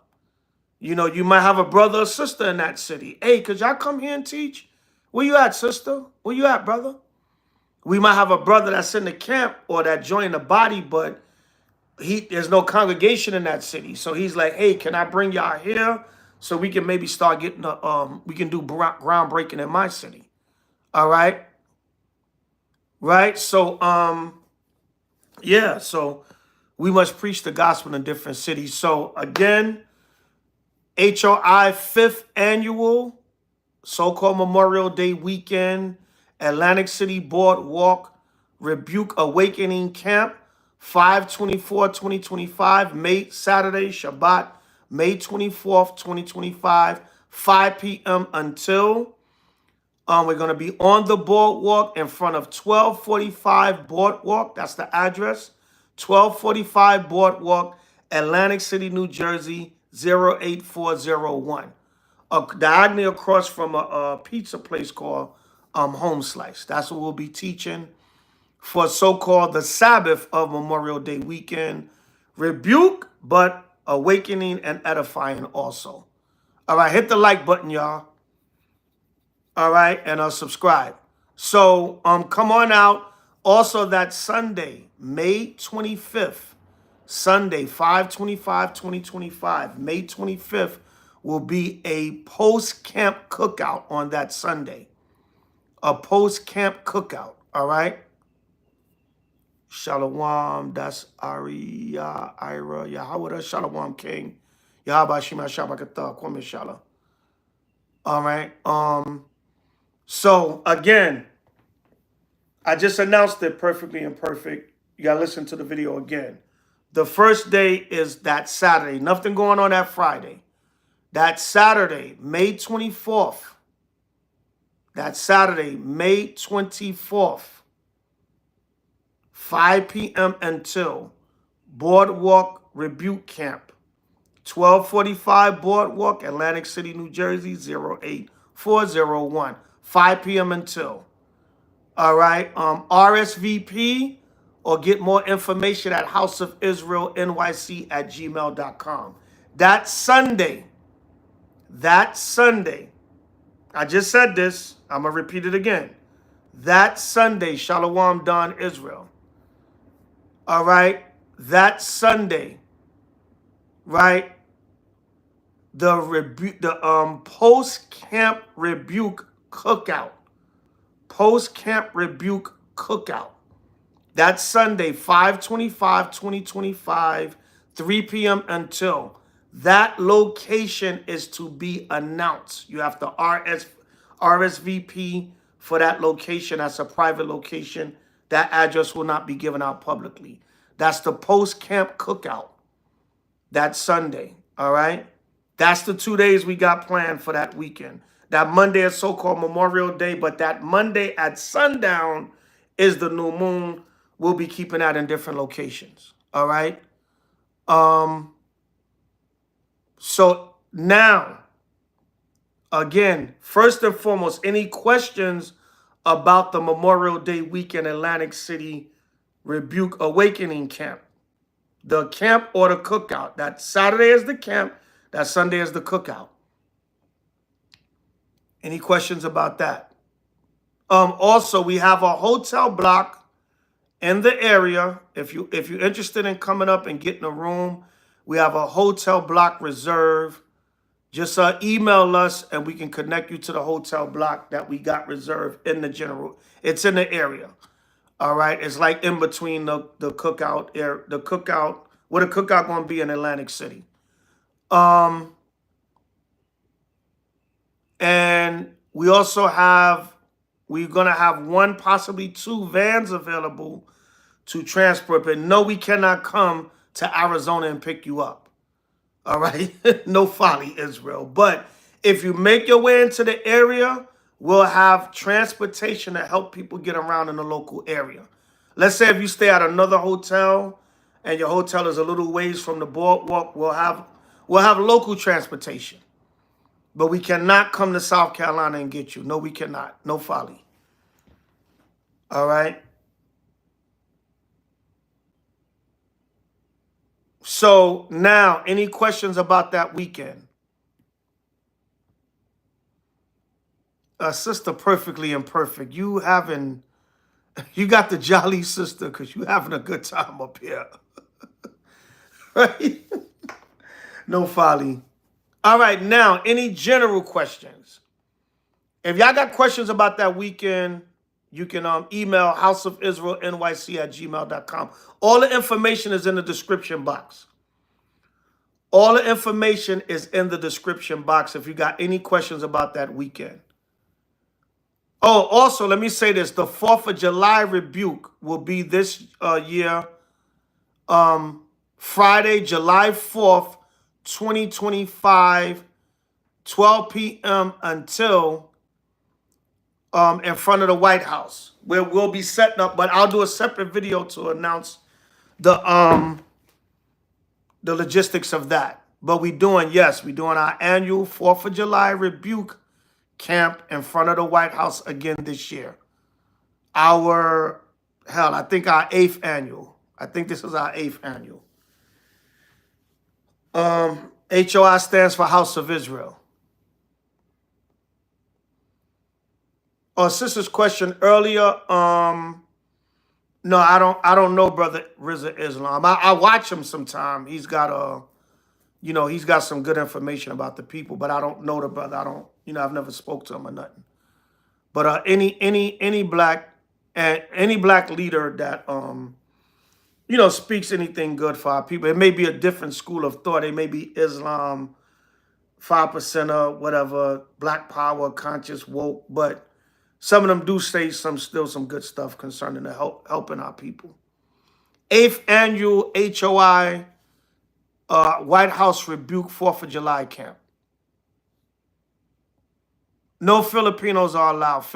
You know, you might have a brother or sister in that city. Hey, could y'all come here and teach? Where you at, sister? Where you at, brother? We might have a brother that's in the camp or that joined the body, but there's no congregation in that city. So he's like, hey, can I bring y'all here so we can maybe start getting we can do groundbreaking in my city. All right. Right. So, yeah. So we must preach the gospel in different cities. So again, H.O.I. 5th annual so-called Memorial Day weekend, Atlantic City Boardwalk Rebuke Awakening Camp, 5/24/2025, Saturday, Shabbat, May 24th, 2025, 5 p.m. until We're going to be on the boardwalk in front of 1245 Boardwalk. That's the address. 1245 Boardwalk, Atlantic City, New Jersey, 08401. Diagonally across from a pizza place called Home Slice. That's what we'll be teaching for so-called the Sabbath of Memorial Day weekend. Rebuke, but awakening and edifying also. All right, hit the like button, y'all. All right, and subscribe. So come on out. Also that Sunday, May 25th, Sunday, 5/25/2025, May 25th will be a post-camp cookout on that Sunday. A post-camp cookout, all right? Shalom, that's Ira, Yahweh, Shalom King. Yahweh Shema Shabakatah, Kwame Shalom. All right. So again, I just announced it perfectly imperfect. You gotta listen to the video again. The first day is that Saturday. Nothing going on that Friday. That Saturday, May 24th. That Saturday, May 24th. 5 p.m. until Boardwalk Rebuke Camp. 1245 Boardwalk, Atlantic City, New Jersey, 08401. 5 p.m. until. All right. RSVP or get more information at houseofisraelnyc@gmail.com. That Sunday, I just said this. I'm going to repeat it again. That Sunday, Shalom Don Israel. All right. That Sunday, right? The post-camp rebuke cookout. Post-camp rebuke cookout. That's Sunday, 5/25/2025, 3 p.m. until. That location is to be announced. You have to RSVP for that location. That's a private location. That address will not be given out publicly. That's the post-camp cookout. That Sunday, all right? That's the 2 days we got planned for that weekend. That Monday is so-called Memorial Day, but that Monday at sundown is the new moon. We'll be keeping that in different locations, all right? So now, again, first and foremost, any questions about the Memorial Day weekend Atlantic City Rebuke Awakening Camp? The camp or the cookout. That Saturday is the camp. That Sunday is the cookout. Any questions about that? Also, we have a hotel block in the area. If you're interested in coming up and getting a room, we have a hotel block reserved. Just email us and we can connect you to the hotel block that we got reserved in the general. It's in the area. All right. It's like in between the cookout area, the cookout. Where the cookout going to be in Atlantic City. And we also we're going to have 1, possibly 2 vans available to transport. But no, we cannot come to Arizona and pick you up. All right. No folly, Israel. But if you make your way into the area, we'll have transportation to help people get around in the local area. Let's say if you stay at another hotel and your hotel is a little ways from the boardwalk, we'll have local transportation. But we cannot come to South Carolina and get you. No, we cannot. No folly. All right. So now, any questions about that weekend? Sister Perfectly Imperfect, you got the jolly sister because you having a good time up here. Right? No folly. All right, now, any general questions? If y'all got questions about that weekend, you can email houseofisraelnyc@gmail.com. All the information is in the description box. All the information is in the description box if you got any questions about that weekend. Oh, also, let me say this. The 4th of July rebuke will be this year, Friday, July 4th, 2025, 12 p.m. until in front of the White House, where we'll be setting up, but I'll do a separate video to announce the logistics of that. But we doing, yes, we doing our annual 4th of July rebuke camp in front of the White House again this year. I think our 8th annual. I think this is our 8th annual. H.O.I stands for House of Israel. Sister's question earlier, no, I don't know Brother Rizza Islam. I watch him sometime. He's got he's got some good information about the people, but I don't know the brother. I've never spoke to him or nothing. But any black leader that speaks anything good for our people. It may be a different school of thought. It may be Islam, 5%er, whatever, Black Power, conscious, woke, but some of them do say still some good stuff concerning the helping our people. 8th annual H.O.I White House rebuke 4th of July camp. No Filipinos are allowed.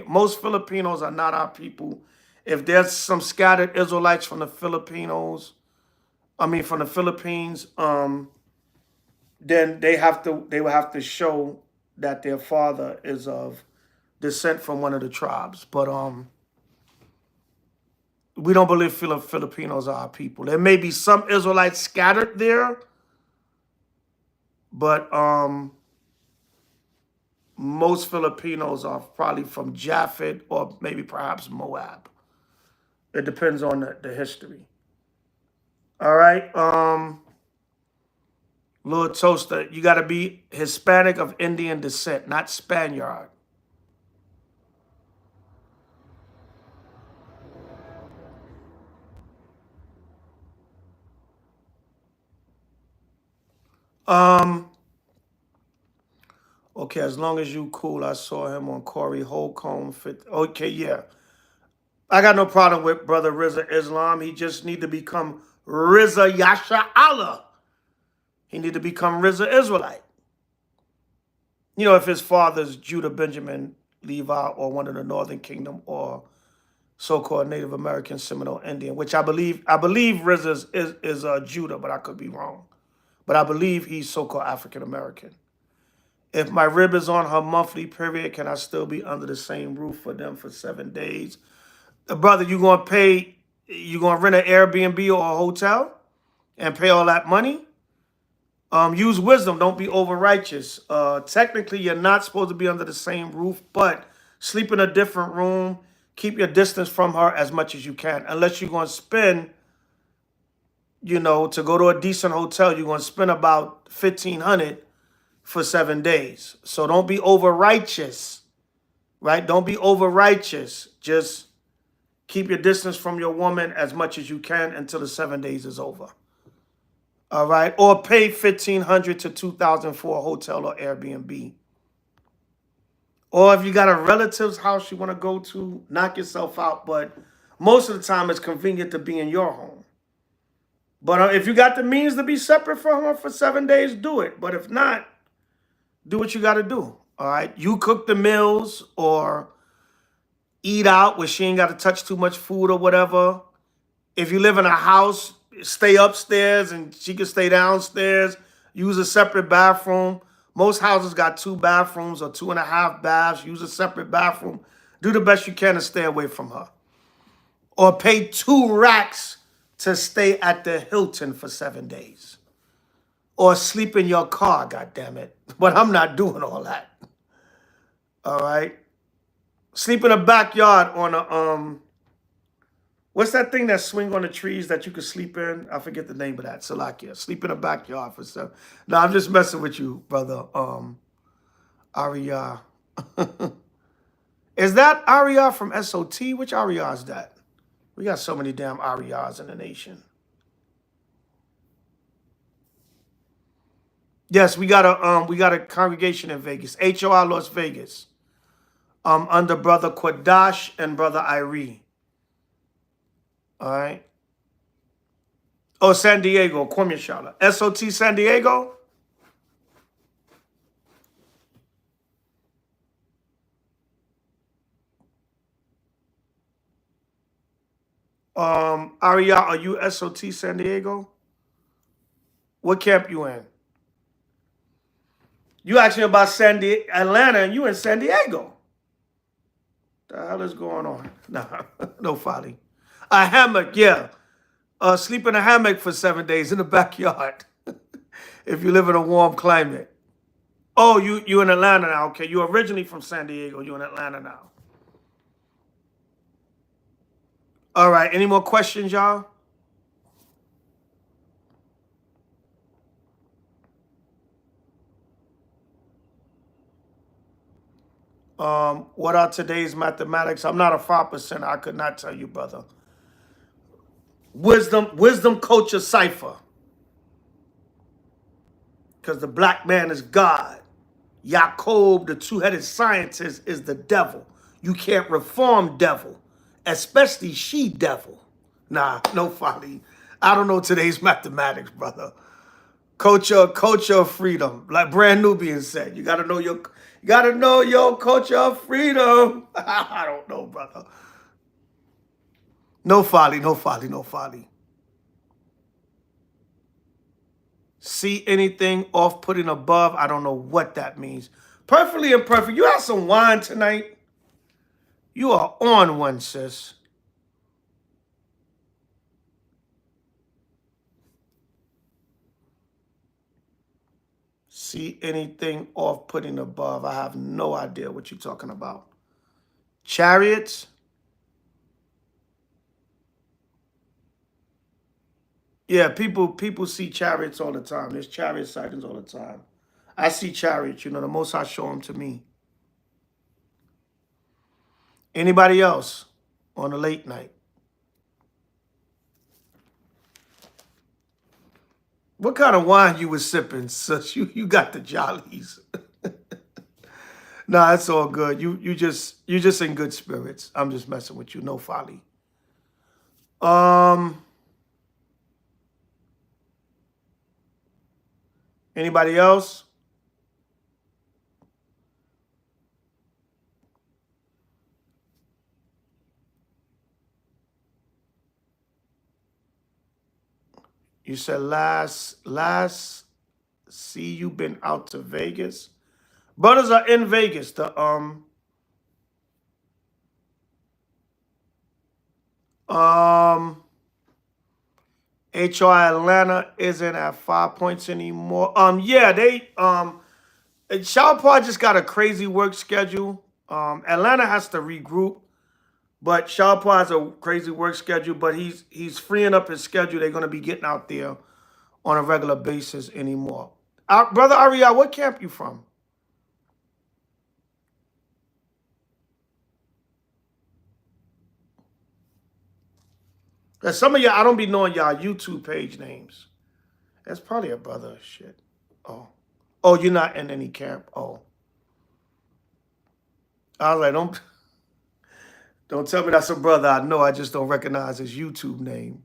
Most Filipinos are not our people. If there's some scattered Israelites from the Philippines, then they will have to show that their father is of descent from one of the tribes. But we don't believe Filipinos are our people. There may be some Israelites scattered there, but most Filipinos are probably from Japhet or maybe perhaps Moab. It depends on the history. All right. Lord Toaster, you got to be Hispanic of Indian descent, not Spaniard. Okay, as long as you cool, I saw him on Corey Holcomb. Okay, yeah. I got no problem with Brother Rizza Islam. He just need to become Rizza Yasha Allah. He need to become Rizza Israelite. If his father's Judah, Benjamin, Levi, or one of the Northern Kingdom, or so-called Native American, Seminole Indian, which I believe Rizza is Judah, but I could be wrong. But I believe he's so-called African American. If my rib is on her monthly period, can I still be under the same roof for them for 7 days? Brother, you going to rent an Airbnb or a hotel and pay all that money? Use wisdom. Don't be over-righteous. Technically, you're not supposed to be under the same roof, but sleep in a different room. Keep your distance from her as much as you can. Unless you're going to spend, to go to a decent hotel, you're going to spend about $1,500 for 7 days. So don't be over-righteous, right? Don't be over-righteous. Just keep your distance from your woman as much as you can until the 7 days is over. All right? Or pay $1,500 to $2,000 for a hotel or Airbnb. Or if you got a relative's house you want to go to, knock yourself out. But most of the time, it's convenient to be in your home. But if you got the means to be separate from her for 7 days, do it. But if not, do what you got to do. All right? You cook the meals or eat out where she ain't got to touch too much food or whatever. If you live in a house, stay upstairs and she can stay downstairs. Use a separate bathroom. Most houses got 2 bathrooms or 2.5 baths. Use a separate bathroom. Do the best you can to stay away from her. Or pay 2 racks to stay at the Hilton for 7 days. Or sleep in your car, goddammit. But I'm not doing all that. All right? Sleep in a backyard on a, what's that thing that swing on the trees that you can sleep in? I forget the name of that. Salakia. Sleep in a backyard for 7. No, I'm just messing with you, brother. Arya. Is that Arya from SOT? Which Arya is that? We got so many damn Aryas in the nation. Yes, we got a congregation in Vegas. H.O.I Las Vegas. Under Brother Quadash and Brother Irie. All right. Oh, San Diego, Kwamishala. SOT San Diego? Aria, are you SOT San Diego? What camp you in? You asking about Atlanta, and you in San Diego. The hell is going on? Nah, no folly. A hammock, yeah. Sleep in a hammock for 7 days in the backyard. If you live in a warm climate. Oh, you in Atlanta now. Okay, you originally from San Diego. You in Atlanta now. All right. Any more questions, y'all? What are today's mathematics? I'm not a 5%. I could not tell you, brother. Wisdom culture cipher. Because the black man is God. Jacob, the two-headed scientist, is the devil. You can't reform devil, especially she devil. Nah, no folly. I don't know today's mathematics, brother. Culture of freedom, like Brand Nubian said. You gotta know your culture of freedom. I don't know, brother. No folly, no folly, no folly. See anything off-putting above? I don't know what that means. Perfectly imperfect. You have some wine tonight. You are on one, sis. See anything off-putting above? I have no idea what you're talking about. Chariots? Yeah, people see chariots all the time. There's chariot sightings all the time. I see chariots. The Most High show them to me. Anybody else on a late night? What kind of wine you was sipping, sis? You got the jollies. Nah, it's all good. You just in good spirits. I'm just messing with you. No folly. Anybody else? You said last see you been out to Vegas. Brothers are in Vegas. The H.O.I. Atlanta isn't at 5 points anymore. Yeah, H.O.I just got a crazy work schedule. Atlanta has to regroup, but H.O.I has a crazy work schedule. But he's freeing up his schedule. They're gonna be getting out there on a regular basis anymore. Brother Ariel, what camp you from? Cause some of y'all, I don't be knowing y'all YouTube page names. That's probably a brother. Shit. Oh, you're not in any camp. Oh, I was like, don't tell me that's a brother I know. I just don't recognize his YouTube name.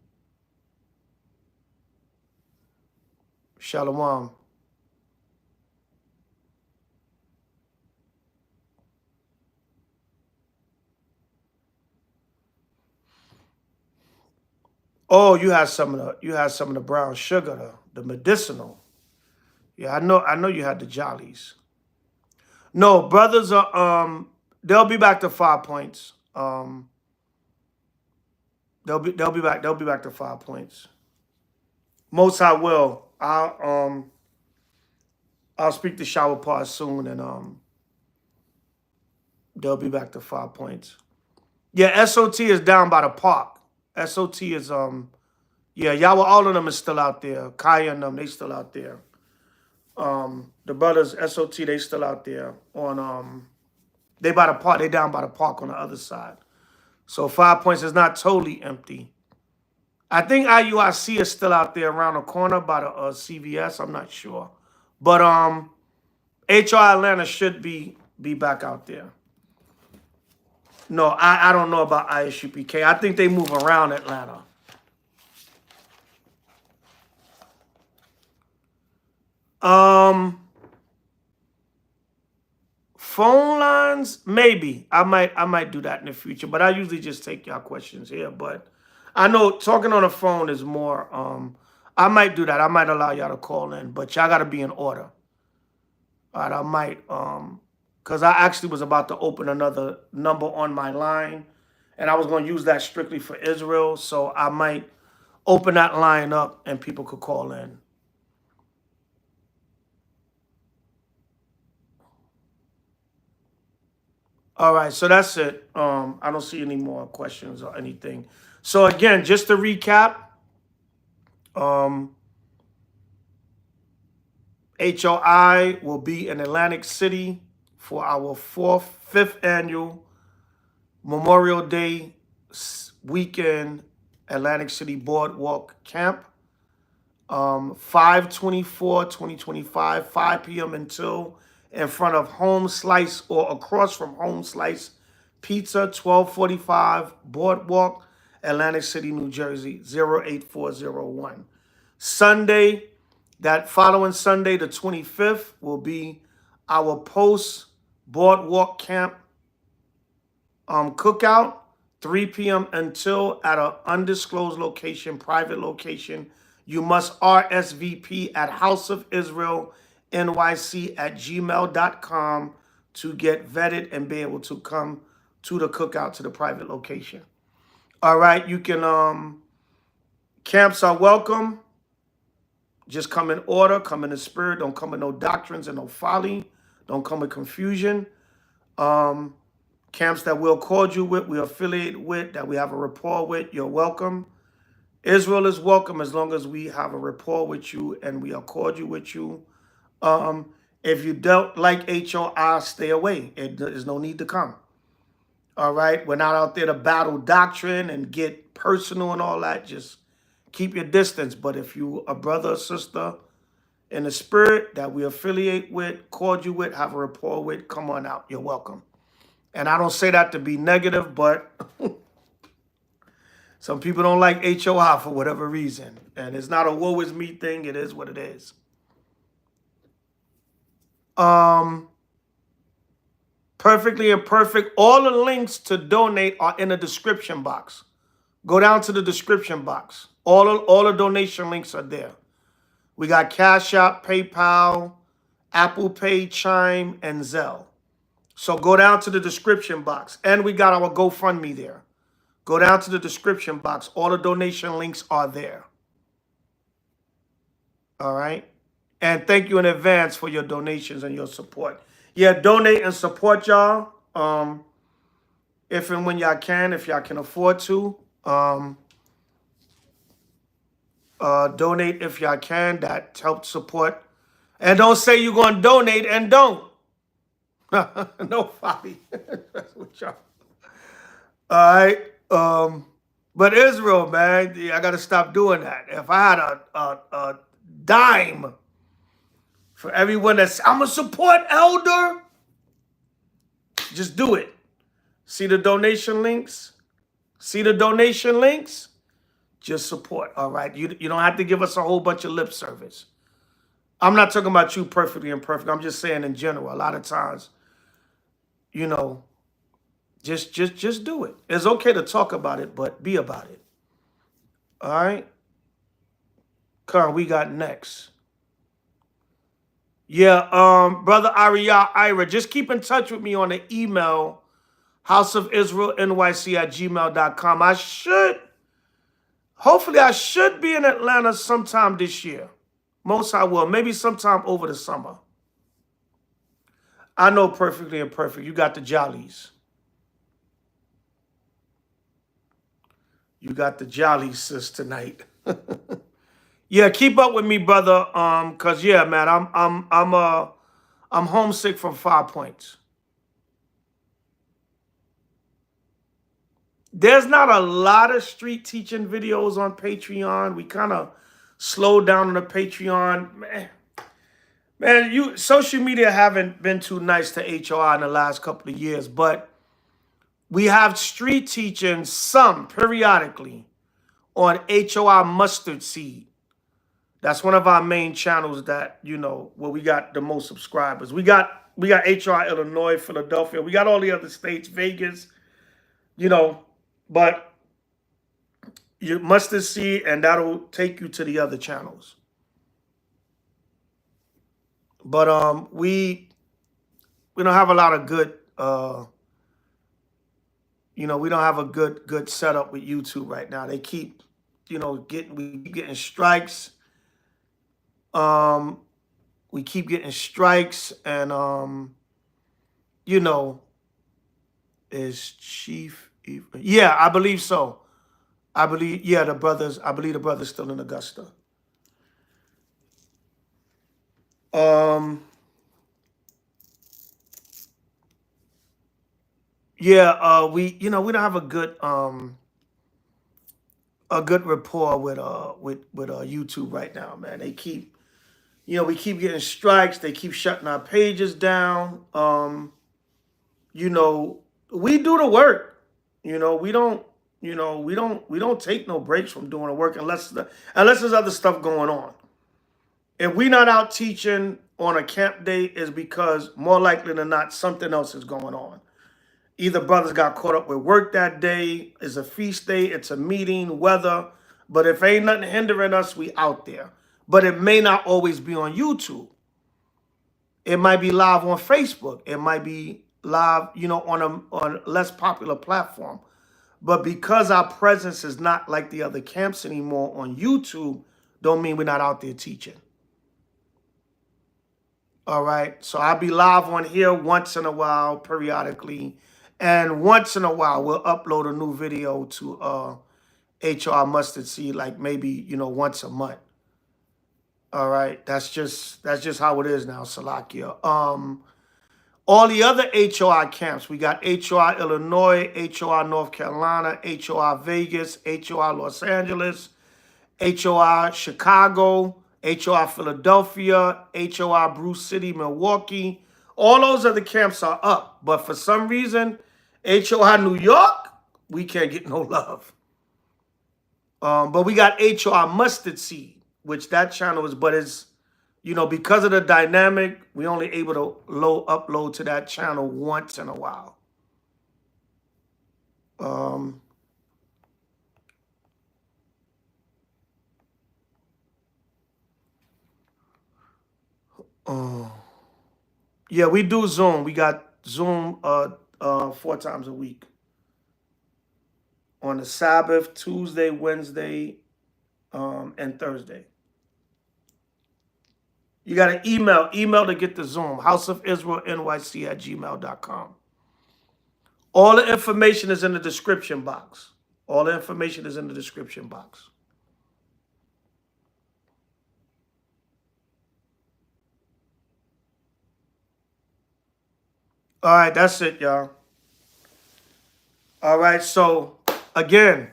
Shalom. Oh, you had some of the brown sugar, the medicinal. Yeah, I know you had the jollies. No, brothers are they'll be back to 5 points. They'll be back to 5 points. Most I will. I'll speak to Shower Pod soon, and they'll be back to 5 points. Yeah, SOT is down by the park. SOT is yeah, y'all all of them is still out there. Kaya and them, they still out there. The brothers SOT, they still out there on they by the park, they down by the park on the other side. So 5 points is not totally empty. I think IUIC is still out there around the corner by the CVS. I'm not sure. But H.O.I Atlanta should be back out there. No, I don't know about ISUPK. I think they move around Atlanta. Phone lines, maybe. I might do that in the future, but I usually just take y'all questions here. But I know talking on the phone is more. I might do that. I might allow y'all to call in, but y'all got to be in order. All right, I might because I actually was about to open another number on my line, and I was going to use that strictly for Israel. So I might open that line up, and people could call in. All right, so that's it. I don't see any more questions or anything. So again, just to recap, HOI will be in Atlantic City for our fifth annual Memorial Day weekend Atlantic City Boardwalk Camp. 5/24/2025, 5 p.m. until in front of Home Slice or across from Home Slice Pizza, 1245 Boardwalk, Atlantic City, New Jersey, 08401. Sunday, that following Sunday, the 25th, will be our post Boardwalk Camp cookout, 3 p.m. until at an undisclosed location, private location. You must RSVP at House of Israel NYC@gmail.com to get vetted and be able to come to the cookout to the private location. All right, you can camps are welcome. Just come in order, come in the spirit. Don't come with no doctrines and no folly. Don't come with confusion. Camps that we'll cordial with, we affiliate with, that we have a rapport with, you're welcome. Israel is welcome as long as we have a rapport with you and we are cordial with you. If you don't like H.O.I, stay away. There's no need to come. All right? We're not out there to battle doctrine and get personal and all that. Just keep your distance. But if you a brother or sister in the spirit that we affiliate with, cordial with, have a rapport with, come on out. You're welcome. And I don't say that to be negative, but some people don't like H.O.I for whatever reason. And it's not a woe is me thing. It is what it is. Perfectly Imperfect. All the links to donate are in the description box. Go down to the description box. All the donation links are there. We got Cash App, PayPal, Apple Pay, Chime, and Zelle. So go down to the description box. And we got our GoFundMe there. Go down to the description box. All the donation links are there. All right? And thank you in advance for your donations and your support. Yeah, donate and support y'all. If and when y'all can, if y'all can afford to. Donate if y'all can. That helps support. And don't say you're going to donate and don't. No folly. That's what y'all. All right. But Israel, man, I got to stop doing that. If I had a dime for everyone that's, I'm a support elder, just do it. See the donation links? See the donation links? Just support, all right? You don't have to give us a whole bunch of lip service. I'm not talking about you perfectly imperfect. I'm just saying in general, a lot of times, you know, just do it. It's okay to talk about it, but be about it. All right? Come on, we got next. Yeah, Brother Ira, just keep in touch with me on the email, houseofisraelnyc@gmail.com. Hopefully I should be in Atlanta sometime this year. Most I will. Maybe sometime over the summer. I know Perfectly Imperfect. You got the jollies. You got the jollies, sis, tonight. Yeah, keep up with me, brother. Cause yeah, man, I'm homesick from 5 Points. There's not a lot of street teaching videos on Patreon. We kind of slowed down on the Patreon. Man, social media haven't been too nice to H.O.I in the last couple of years, but we have street teaching some periodically on H.O.I Mustard Seed. That's one of our main channels that, where we got the most subscribers. We got H.O.I Illinois, Philadelphia. We got all the other states, Vegas, but You mustard seed, and that'll take you to the other channels. But we don't have a lot of good we don't have a good setup with YouTube right now. They keep we keep getting strikes. We keep getting strikes, and you know, is Chief yeah, I believe so. I believe I believe the brother's still in Augusta. Yeah, we don't have a good rapport with YouTube right now, man. They keep we keep getting strikes. They keep shutting our pages down. You know, we do the work. We don't we don't take no breaks from doing the work unless there's other stuff going on. If we not out teaching on a camp day, is because more likely than not something else is going on. Either brothers got caught up with work that day, it's a feast day, it's a meeting, weather. But if ain't nothing hindering us, we out there. But it may not always be on YouTube. It might be live on Facebook. It might be live, on a less popular platform. But because our presence is not like the other camps anymore on YouTube, don't mean we're not out there teaching. All right. So I'll be live on here once in a while, periodically. And once in a while, we'll upload a new video to H.O.I Mustard Seed, like maybe, once a month. All right. That's just how it is now, Salakia. All the other H.O.I camps, we got H.O.I Illinois, H.O.I North Carolina, H.O.I Vegas, H.O.I Los Angeles, H.O.I Chicago, H.O.I Philadelphia, H.O.I Bruce City, Milwaukee. All those other camps are up. But for some reason, H.O.I New York, we can't get no love. But we got H.O.I Mustard Seed, which that channel is, but it's, because of the dynamic, we only able to upload to that channel once in a while. Yeah, we do Zoom. We got Zoom 4 times a week. On the Sabbath, Tuesday, Wednesday, and Thursday. You got an email to get the Zoom, houseofisraelnyc@gmail.com. All the information is in the description box. All the information is in the description box. All right, that's it, y'all. All right, so again,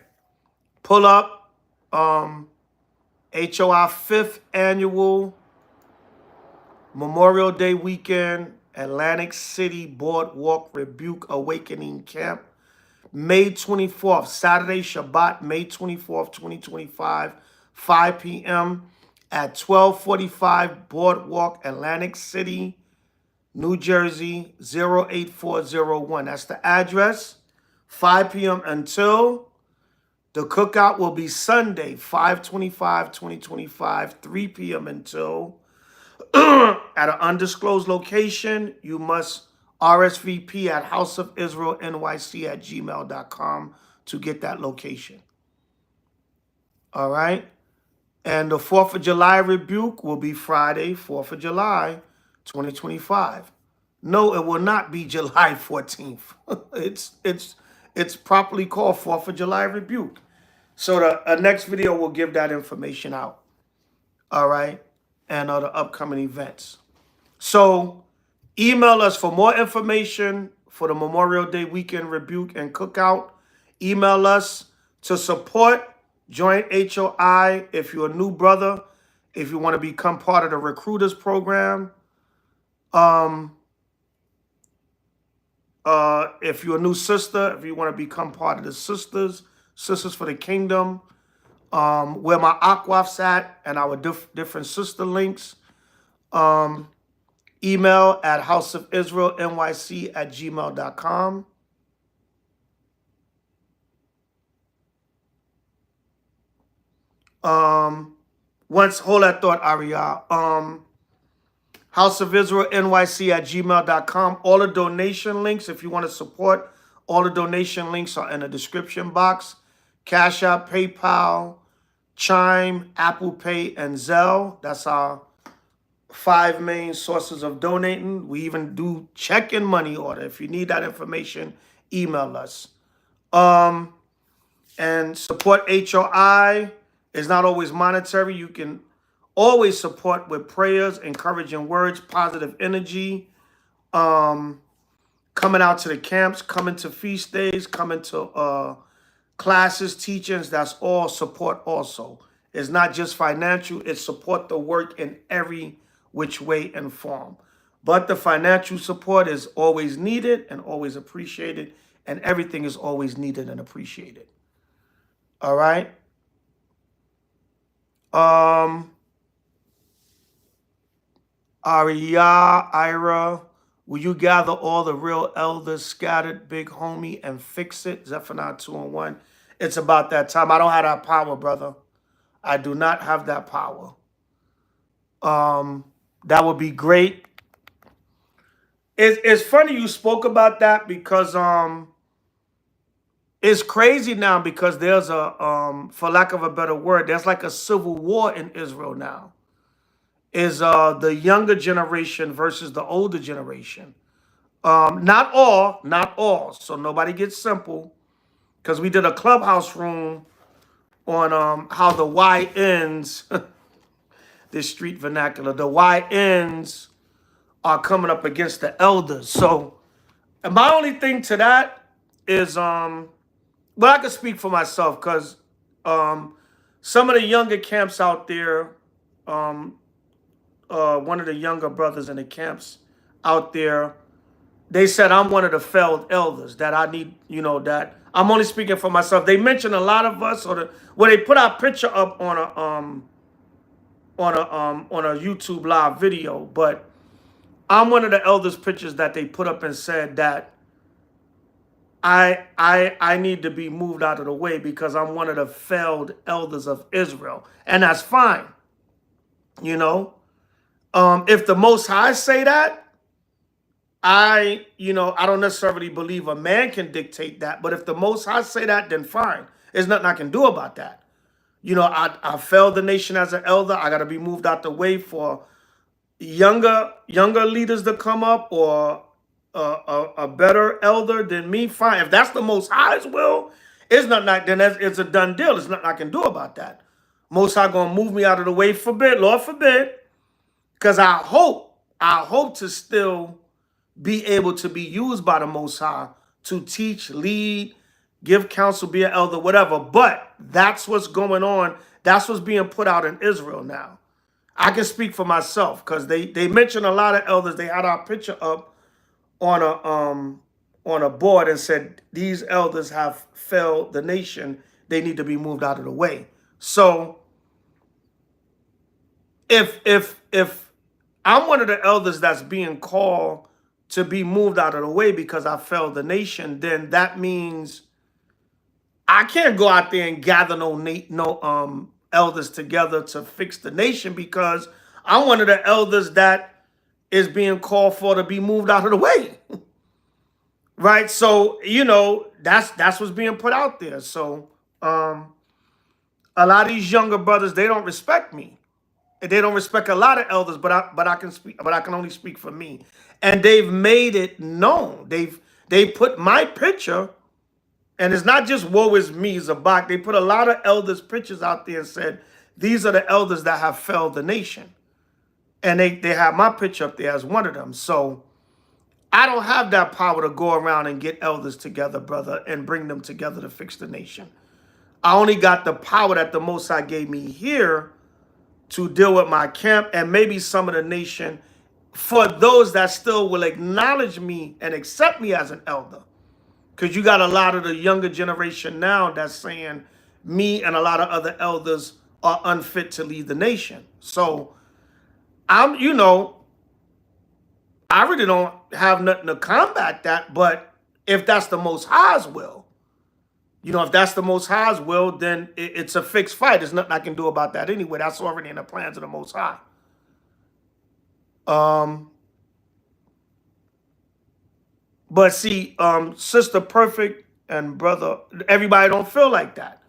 pull up HOI 5th annual Memorial Day weekend, Atlantic City Boardwalk Rebuke Awakening Camp, May 24th, Saturday, Shabbat, May 24th, 2025, 5 p.m. at 1245 Boardwalk, Atlantic City, New Jersey, 08401. That's the address. 5 p.m. until the cookout will be Sunday, 5/25/2025, 3 p.m. until at an undisclosed location. You must RSVP at houseofisraelnyc@gmail.com to get that location. All right. And the 4th of July rebuke will be Friday, 4th of July, 2025. No, it will not be July 14th. It's properly called 4th of July rebuke. So the next video will give that information out. All right. And other upcoming events. So email us for more information for the Memorial Day weekend rebuke and cookout. Email us to support. Join HOI if you're a new brother. If you want to become part of the recruiters program. If you're a new sister, if you want to become part of the Sisters for the Kingdom, where my Aquaf's at and our different sister links. Email at houseofisraelnyc@gmail.com. Hold that thought, Aria. House of Israel NYC at gmail.com. All the donation links, if you want to support, all the donation links are in the description box. Cash App, PayPal, Chime, Apple Pay, and Zelle. That's our 5 main sources of donating. We even do check and money order. If you need that information, email us. And support HOI is not always monetary. You can always support with prayers, encouraging words, positive energy, coming out to the camps, coming to feast days, coming to classes, teachings. That's all support also. It's not just financial. It's support the work in every which way and form. But the financial support is always needed and always appreciated, and everything is always needed and appreciated. All right? Ira, will you gather all the real elders scattered, big homie, and fix it? Zephaniah 2:1. It's about that time. I don't have that power, brother. I do not have that power. That would be great. It's funny you spoke about that because it's crazy now because there's a for lack of a better word, there's like a civil war in Israel now. Is the younger generation versus the older generation. Not all. So nobody gets simple. Because we did a clubhouse room on how the YNs, this street vernacular, the YNs are coming up against the elders. So and my only thing to that is, well, I can speak for myself because some of the younger camps out there, one of the younger brothers in the camps out there, they said I'm one of the failed elders that I need, that I'm only speaking for myself. They mentioned a lot of us, where they put our picture up on a YouTube live video, but I'm one of the elders' pictures that they put up and said that I need to be moved out of the way because I'm one of the failed elders of Israel, and that's fine, If the Most High say that, I don't necessarily believe a man can dictate that, but if the Most High say that, then fine. There's nothing I can do about that. I failed the nation as an elder. I got to be moved out the way for younger leaders to come up or a better elder than me. Fine. If that's the Most High's will, it's not like then it's a done deal. There's nothing I can do about that. Most High gonna move me out of the way. Forbid, Lord forbid, because I hope to still be able to be used by the Most High to teach, lead, give counsel, be an elder, whatever. But that's what's going on. That's what's being put out in Israel now. I can speak for myself because they mentioned a lot of elders. They had our picture up on a board and said these elders have failed the nation. They need to be moved out of the way. So if I'm one of the elders that's being called to be moved out of the way because I failed the nation, then that means I can't go out there and gather no elders together to fix the nation because I'm one of the elders that is being called for to be moved out of the way. Right? So, that's what's being put out there. So a lot of these younger brothers, they don't respect me. They don't respect a lot of elders, but I can only speak for me. And they've made it known. They put my picture, and it's not just woe is me, Zabak. They put a lot of elders' pictures out there and said, these are the elders that have failed the nation. And they have my picture up there as one of them. So I don't have that power to go around and get elders together, brother, and bring them together to fix the nation. I only got the power that the Most High gave me here to deal with my camp and maybe some of the nation for those that still will acknowledge me and accept me as an elder. Because you got a lot of the younger generation now that's saying me and a lot of other elders are unfit to lead the nation. So I really don't have nothing to combat that, but if that's the Most High's will, If that's the Most High's will, then it's a fixed fight. There's nothing I can do about that anyway. That's already in the plans of the Most High. But see, Sister Perfect and brother, everybody don't feel like that.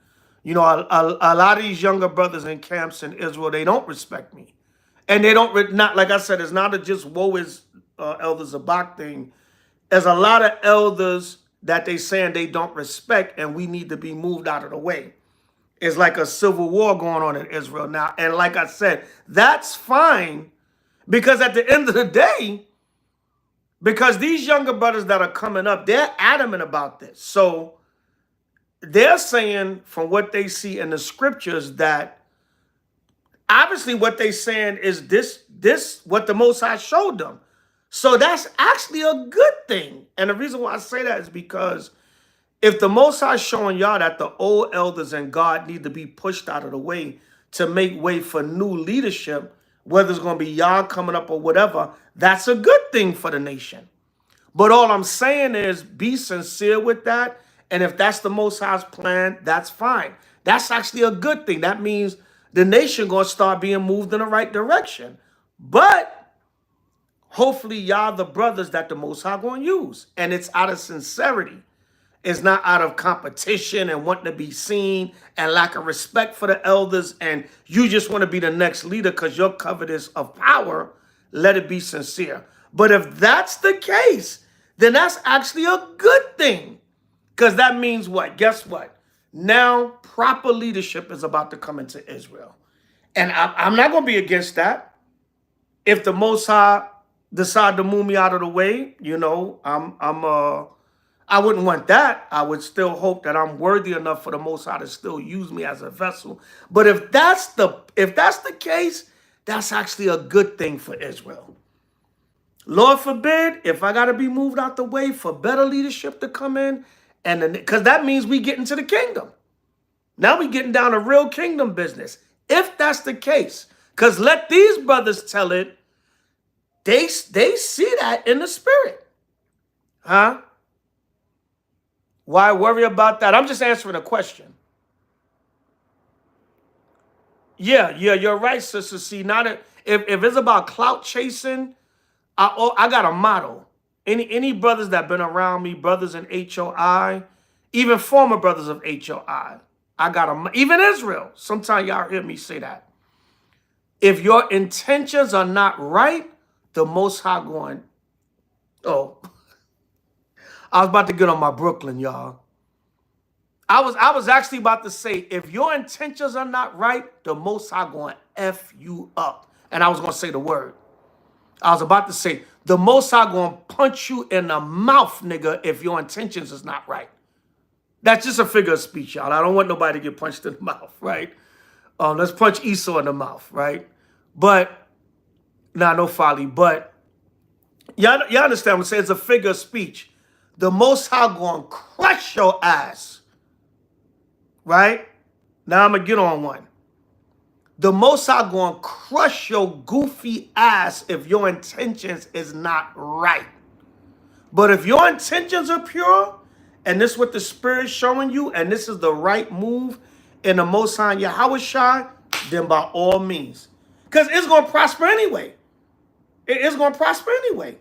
A lot of these younger brothers in camps in Israel, they don't respect me. And they don't, not like I said, it's not a just woe is Elder Zabak thing. There's a lot of elders that they saying they don't respect, and we need to be moved out of the way. It's like a civil war going on in Israel now. And like I said, that's fine, because at the end of the day, because these younger brothers that are coming up, they're adamant about this. So they're saying from what they see in the scriptures that obviously what they're saying is this what the Most High showed them. So that's actually a good thing. And the reason why I say that is because if the Most High is showing y'all that the old elders and God need to be pushed out of the way to make way for new leadership, whether it's going to be y'all coming up or whatever, that's a good thing for the nation. But all I'm saying is be sincere with that. And if that's the Most High's plan, that's fine. That's actually a good thing. That means the nation going to start being moved in the right direction. But hopefully y'all the brothers that the Most High going to use. And it's out of sincerity. It's not out of competition and wanting to be seen and lack of respect for the elders. And you just want to be the next leader because your covetous of power. Let it be sincere. But if that's the case, then that's actually a good thing. Because that means what? Guess what? Now proper leadership is about to come into Israel. And I'm not going to be against that. If the Most High decide to move me out of the way, I wouldn't want that. I would still hope that I'm worthy enough for the Most High to still use me as a vessel. But if that's the case, that's actually a good thing for Israel. Lord forbid, if I got to be moved out the way for better leadership to come in, and because that means we get into the kingdom. Now we getting down to real kingdom business. If that's the case, because let these brothers tell it, they see that in the spirit. Huh? Why worry about that? I'm just answering a question. Yeah, you're right, sister. See, not if it's about clout chasing, I got a motto. Any brothers that been around me, brothers in H.O.I, even former brothers of H.O.I, I got a, even Israel. Sometimes y'all hear me say that. If your intentions are not right, the Most High going, oh, I was about to get on my Brooklyn, y'all. I was actually about to say, if your intentions are not right, the Most High going to F you up. And I was going to say the word. I was about to say, the Most High going to punch you in the mouth, nigga, if your intentions is not right. That's just a figure of speech, y'all. I don't want nobody to get punched in the mouth, right? Let's punch Esau in the mouth, right? But, no folly. But, y'all understand what I'm saying? It's a figure of speech. The Most High going to crush your ass. Right? Now I'm going to get on one. The Most High going to crush your goofy ass if your intentions is not right. But if your intentions are pure, and this is what the Spirit is showing you, and this is the right move in the Most High Yahweh, then by all means. Because it's going to prosper anyway. It's going to prosper anyway.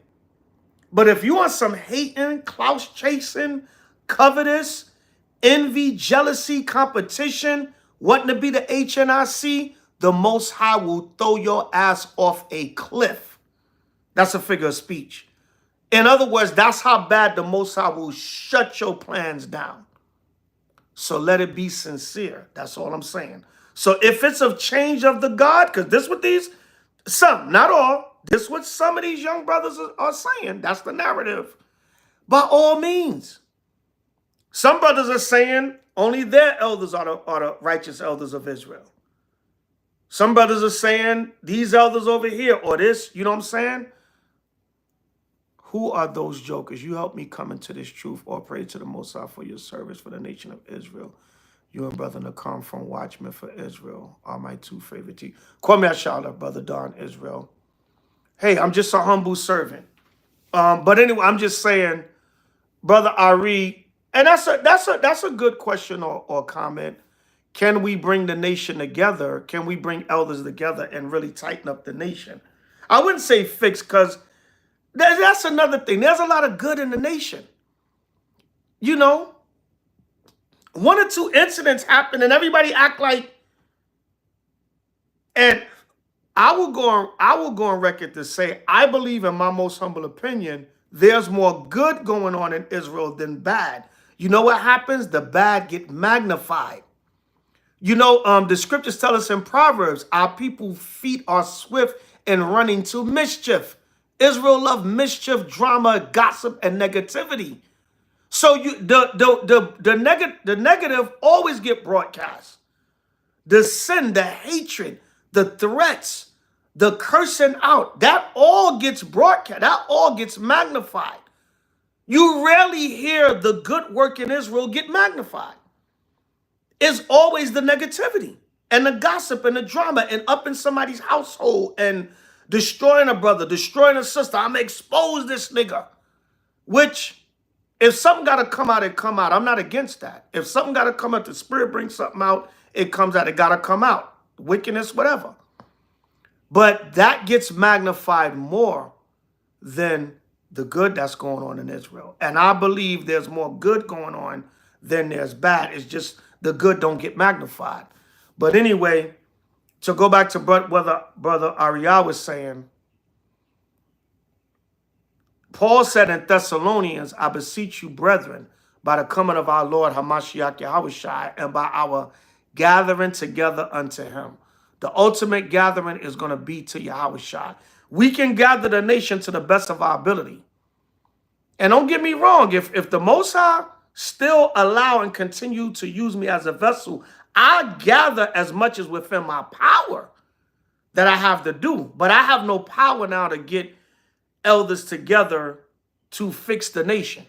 But if you want some hating, clout chasing, covetous, envy, jealousy, competition, wanting to be the HNIC, the Most High will throw your ass off a cliff. That's a figure of speech. In other words, that's how bad the Most High will shut your plans down. So let it be sincere. That's all I'm saying. So if it's a change of the God, because this what these, some, not all, this what some of these young brothers are saying. That's the narrative. By all means. Some brothers are saying only their elders are the righteous elders of Israel. Some brothers are saying these elders over here or this, you know what I'm saying? Who are those jokers? You help me come into this truth or pray to the Most High for your service for the nation of Israel. You and Brother Nakam from Watchmen for Israel are my two favorite teachers. Kwame Ashala, Brother Don Israel. Hey, I'm just a humble servant. But anyway, I'm just saying, Brother Ari, And that's a good question or comment. Can we bring the nation together? Can we bring elders together and really tighten up the nation? I wouldn't say fix, because that's another thing. There's a lot of good in the nation. You know, one or two incidents happen and everybody act like, and I will go on record to say, I believe, in my most humble opinion, there's more good going on in Israel than bad. You know what happens? The bad get magnified. You know, the scriptures tell us in Proverbs, our people's feet are swift in running to mischief. Israel loved mischief, drama, gossip, and negativity. So the negative always get broadcast. The sin, the hatred, the threats, the cursing out, that all gets broadcast. That all gets magnified. You rarely hear the good work in Israel get magnified. It's always the negativity and the gossip and the drama and up in somebody's household and destroying a brother, destroying a sister. I'm going to expose this nigga. Which, if something got to come out, it come out. I'm not against that. If something got to come out, the Spirit brings something out, it comes out. It got to come out. Wickedness, whatever. But that gets magnified more than the good that's going on in Israel. And I believe there's more good going on than there's bad. It's just the good don't get magnified. But anyway, to go back to what Brother Ariel was saying, Paul said in Thessalonians, I beseech you, brethren, by the coming of our Lord Hamashiach Yahushua, and by our gathering together unto him. The ultimate gathering is going to be to Yahushua. We can gather the nation to the best of our ability. And don't get me wrong, if the Most High still allow and continue to use me as a vessel, I gather as much as within my power that I have to do. But I have no power now to get elders together to fix the nation.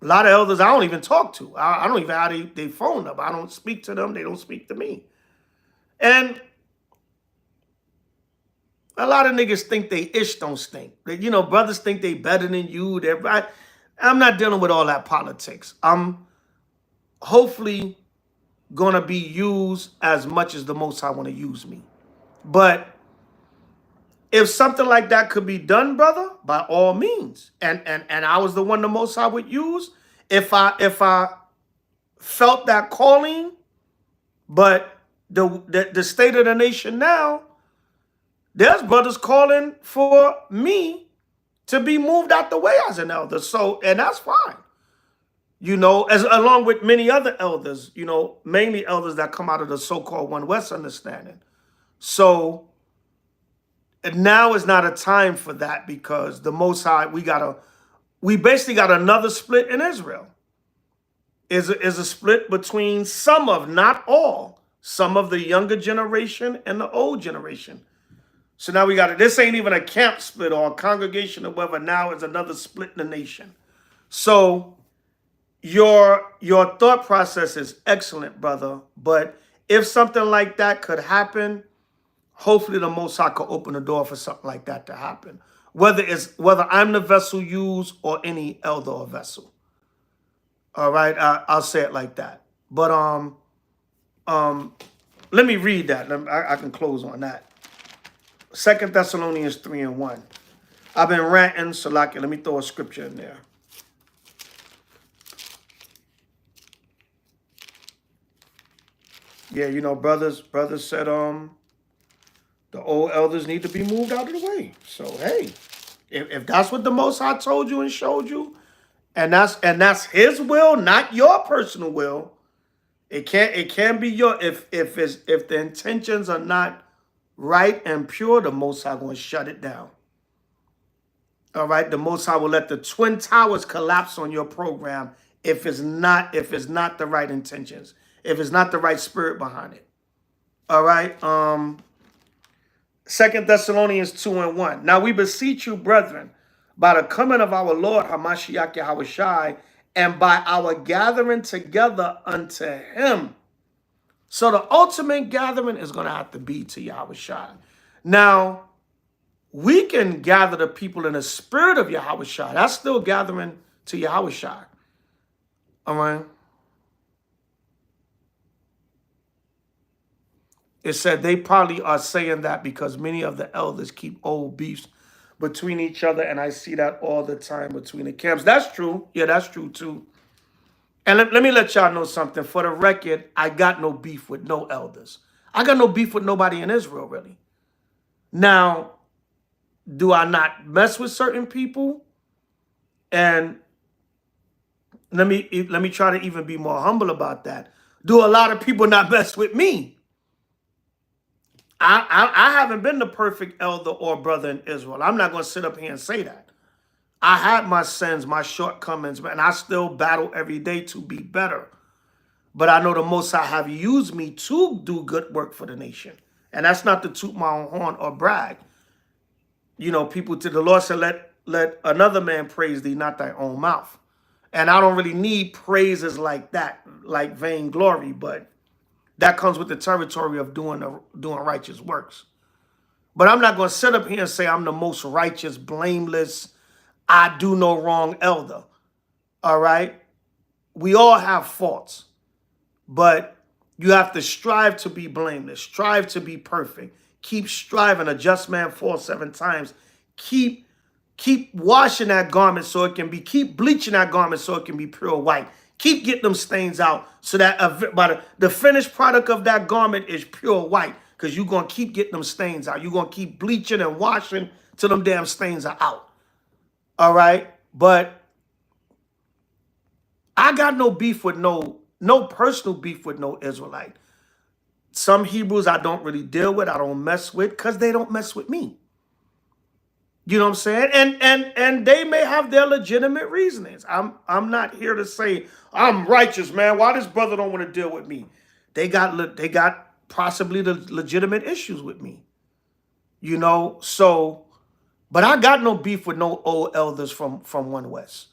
A lot of elders I don't even talk to. I don't even have their phone number. I don't speak to them. They don't speak to me. And a lot of niggas think they ish don't stink. You know, brothers think they better than you. I'm not dealing with all that politics. I'm hopefully going to be used as much as the Most High want to use me. But if something like that could be done, brother, by all means. And I was the one the Most High would use if I felt that calling. But the state of the nation now, there's brothers calling for me to be moved out the way as an elder. So, and that's fine. You know, along with many other elders, you know, mainly elders that come out of the so-called One West understanding. So now is not a time for that, because the Most High, we basically got another split in Israel. Is a split between some of, not all, some of the younger generation and the old generation. So now we got it. This ain't even a camp split or a congregation or whatever. Now it's another split in the nation. So your thought process is excellent, brother. But if something like that could happen, hopefully the Most High could open the door for something like that to happen. Whether I'm the vessel used or any elder or vessel. All right, I'll say it like that. But let me read that. I can close on that. 2 Thessalonians 3:1. I've been ranting, so let me throw a scripture in there. Yeah, you know, brothers said the old elders need to be moved out of the way. So hey, if that's what the Most High told you and showed you, and that's His will, not your personal will, it can't be your if the intentions are not right and pure, the Most High going to shut it down. All right, the Most High will let the twin towers collapse on your program if it's not the right intentions, if it's not the right spirit behind it. All right. 2 Thessalonians 2:1. Now we beseech you, brethren, by the coming of our Lord Hamashiach Yahushua, and by our gathering together unto him. So the ultimate gathering is going to have to be to Yahushua. Now, we can gather the people in the spirit of Yahushua. That's still gathering to Yahushua. All right. It said they probably are saying that because many of the elders keep old beefs between each other, and I see that all the time between the camps. That's true. Yeah, that's true too. And let me let y'all know something. For the record, I got no beef with no elders. I got no beef with nobody in Israel, really. Now, do I not mess with certain people? And let me try to even be more humble about that. Do a lot of people not mess with me? I haven't been the perfect elder or brother in Israel. I'm not going to sit up here and say that. I had my sins, my shortcomings, and I still battle every day to be better. But I know the Most High have used me to do good work for the nation. And that's not to toot my own horn or brag. You know, people to the Lord said, let another man praise thee, not thy own mouth. And I don't really need praises like that, like vainglory, but that comes with the territory of doing righteous works. But I'm not going to sit up here and say I'm the most righteous, blameless, I do no wrong elder. All right? We all have faults, but you have to strive to be blameless, strive to be perfect. Keep striving. A just man falls 7 times. Keep washing that garment so it can be, keep bleaching that garment so it can be pure white. Keep getting them stains out so that by the finished product of that garment is pure white, because you're going to keep getting them stains out. You're going to keep bleaching and washing till them damn stains are out. All right? But I got no beef with no personal beef with no Israelite. Some Hebrews I don't really deal with, I don't mess with, because they don't mess with me. You know what I'm saying? And they may have their legitimate reasonings. I'm not here to say I'm righteous, man. Why this brother don't want to deal with me? They got possibly the legitimate issues with me. You know, so but I got no beef with no old elders from One West.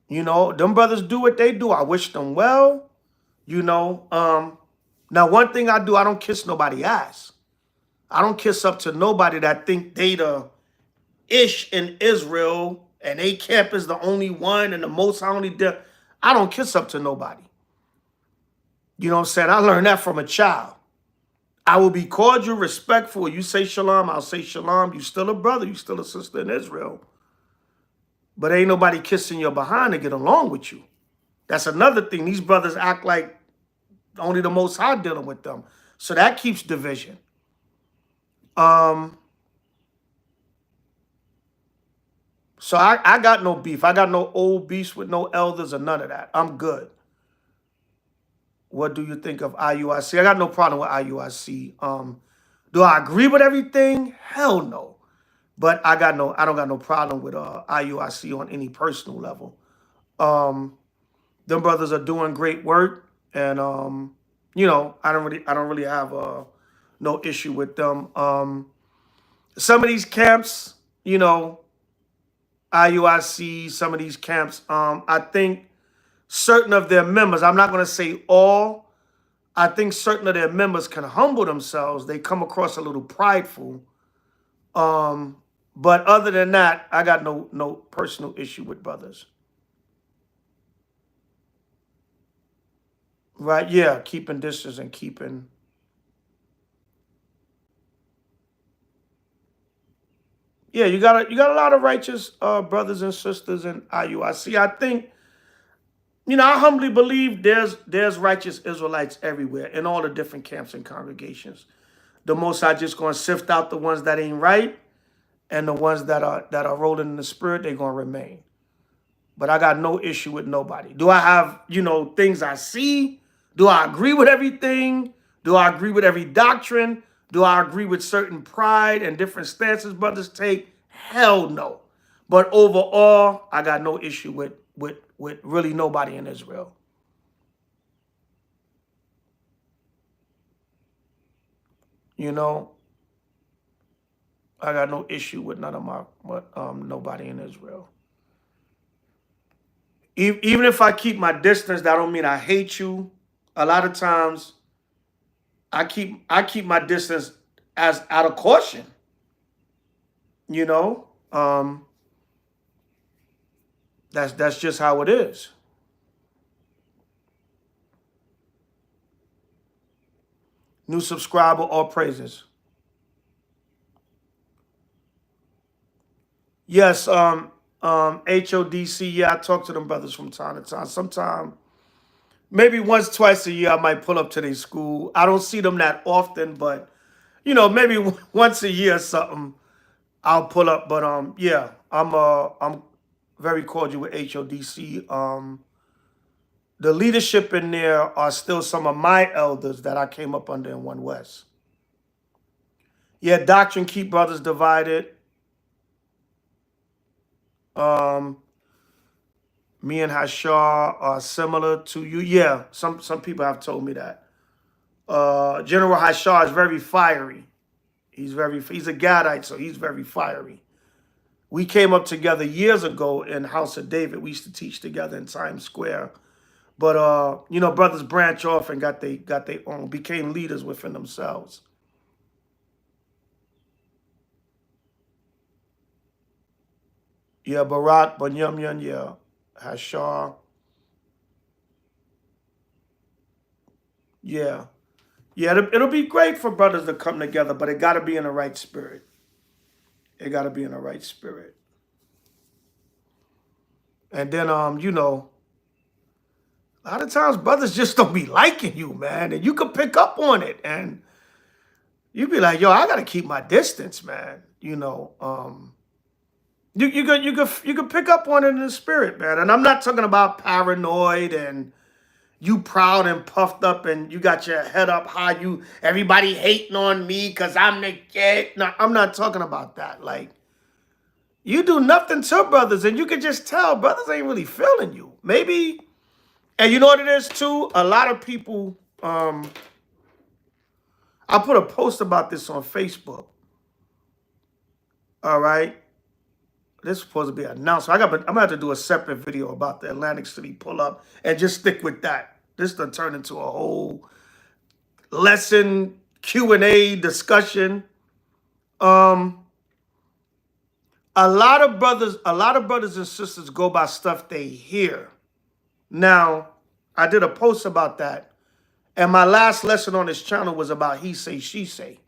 You know, them brothers do what they do. I wish them well. You know, now one thing I do, I don't kiss nobody's ass. I don't kiss up to nobody that think they the ish in Israel and they camp is the only one and the most I only did. I don't kiss up to nobody. You know what I'm saying? I learned that from a child. I will be cordial, respectful. You say shalom, I'll say shalom. You still a brother, you still a sister in Israel. But ain't nobody kissing your behind to get along with you. That's another thing. These brothers act like only the Most High dealing with them. So that keeps division. So I got no beef. I got no old beefs with no elders or none of that. I'm good. What do you think of IUIC? I got no problem with IUIC. Do I agree with everything? Hell no. But I don't got no problem with IUIC on any personal level. Them brothers are doing great work, and you know, I don't really have no issue with them. Some of these camps, you know, IUIC, some of these camps, I think certain of their members, I'm not going to say all, I think certain of their members can humble themselves. They come across a little prideful. But other than that, I got no personal issue with brothers. Right? Yeah, keeping distance and keeping. Yeah, you got a lot of righteous brothers and sisters in IUIC. I think, you know, I humbly believe there's righteous Israelites everywhere in all the different camps and congregations. The Most High just gonna sift out the ones that ain't right, and the ones that are rolling in the spirit, they're gonna remain. But I got no issue with nobody. Do I have, you know, things I see? Do I agree with everything? Do I agree with every doctrine? Do I agree with certain pride and different stances brothers take? Hell no. But overall, I got no issue with really nobody in Israel. You know, I got no issue with none of nobody in Israel. Even if I keep my distance, that don't mean I hate you. A lot of times, I keep my distance as out of caution. You know, that's just how it is. New subscriber, all praises. Yes, HODC, yeah, I talk to them brothers from time to time. Sometime, maybe once, twice a year, I might pull up to their school. I don't see them that often, but maybe once a year or something, I'll pull up. But yeah, I'm very cordial with HODC. The leadership in there are still some of my elders that I came up under in One West. Yeah, doctrine keep brothers divided. Um, Me and Hashar are similar to you. Yeah, some people have told me that. General Hashar is very fiery. He's a Gadite, so he's very fiery. We came up together years ago in House of David. We used to teach together in Times Square. But brothers branch off and got their own, became leaders within themselves. Yeah, Barat, Banyamyan, yeah, Hashar, yeah. Yeah, it'll be great for brothers to come together, but it got to be in the right spirit. It got to be in the right spirit. And then, a lot of times brothers just don't be liking you, man. And you can pick up on it. And you be like, yo, I got to keep my distance, man. You can pick up on it in the spirit, man. And I'm not talking about paranoid and you proud and puffed up and you got your head up high. Everybody hating on me because I'm the kid. No, I'm not talking about that. Like, you do nothing to brothers and you can just tell brothers ain't really feeling you. Maybe, and you know what it is too? A lot of people, I put a post about this on Facebook. All right. This is supposed to be announced. I'm gonna have to do a separate video about the Atlantic City pull-up and just stick with that. This done turn into a whole lesson Q&A discussion. A lot of brothers and sisters go by stuff they hear. Now, I did a post about that, and my last lesson on this channel was about he say, she say.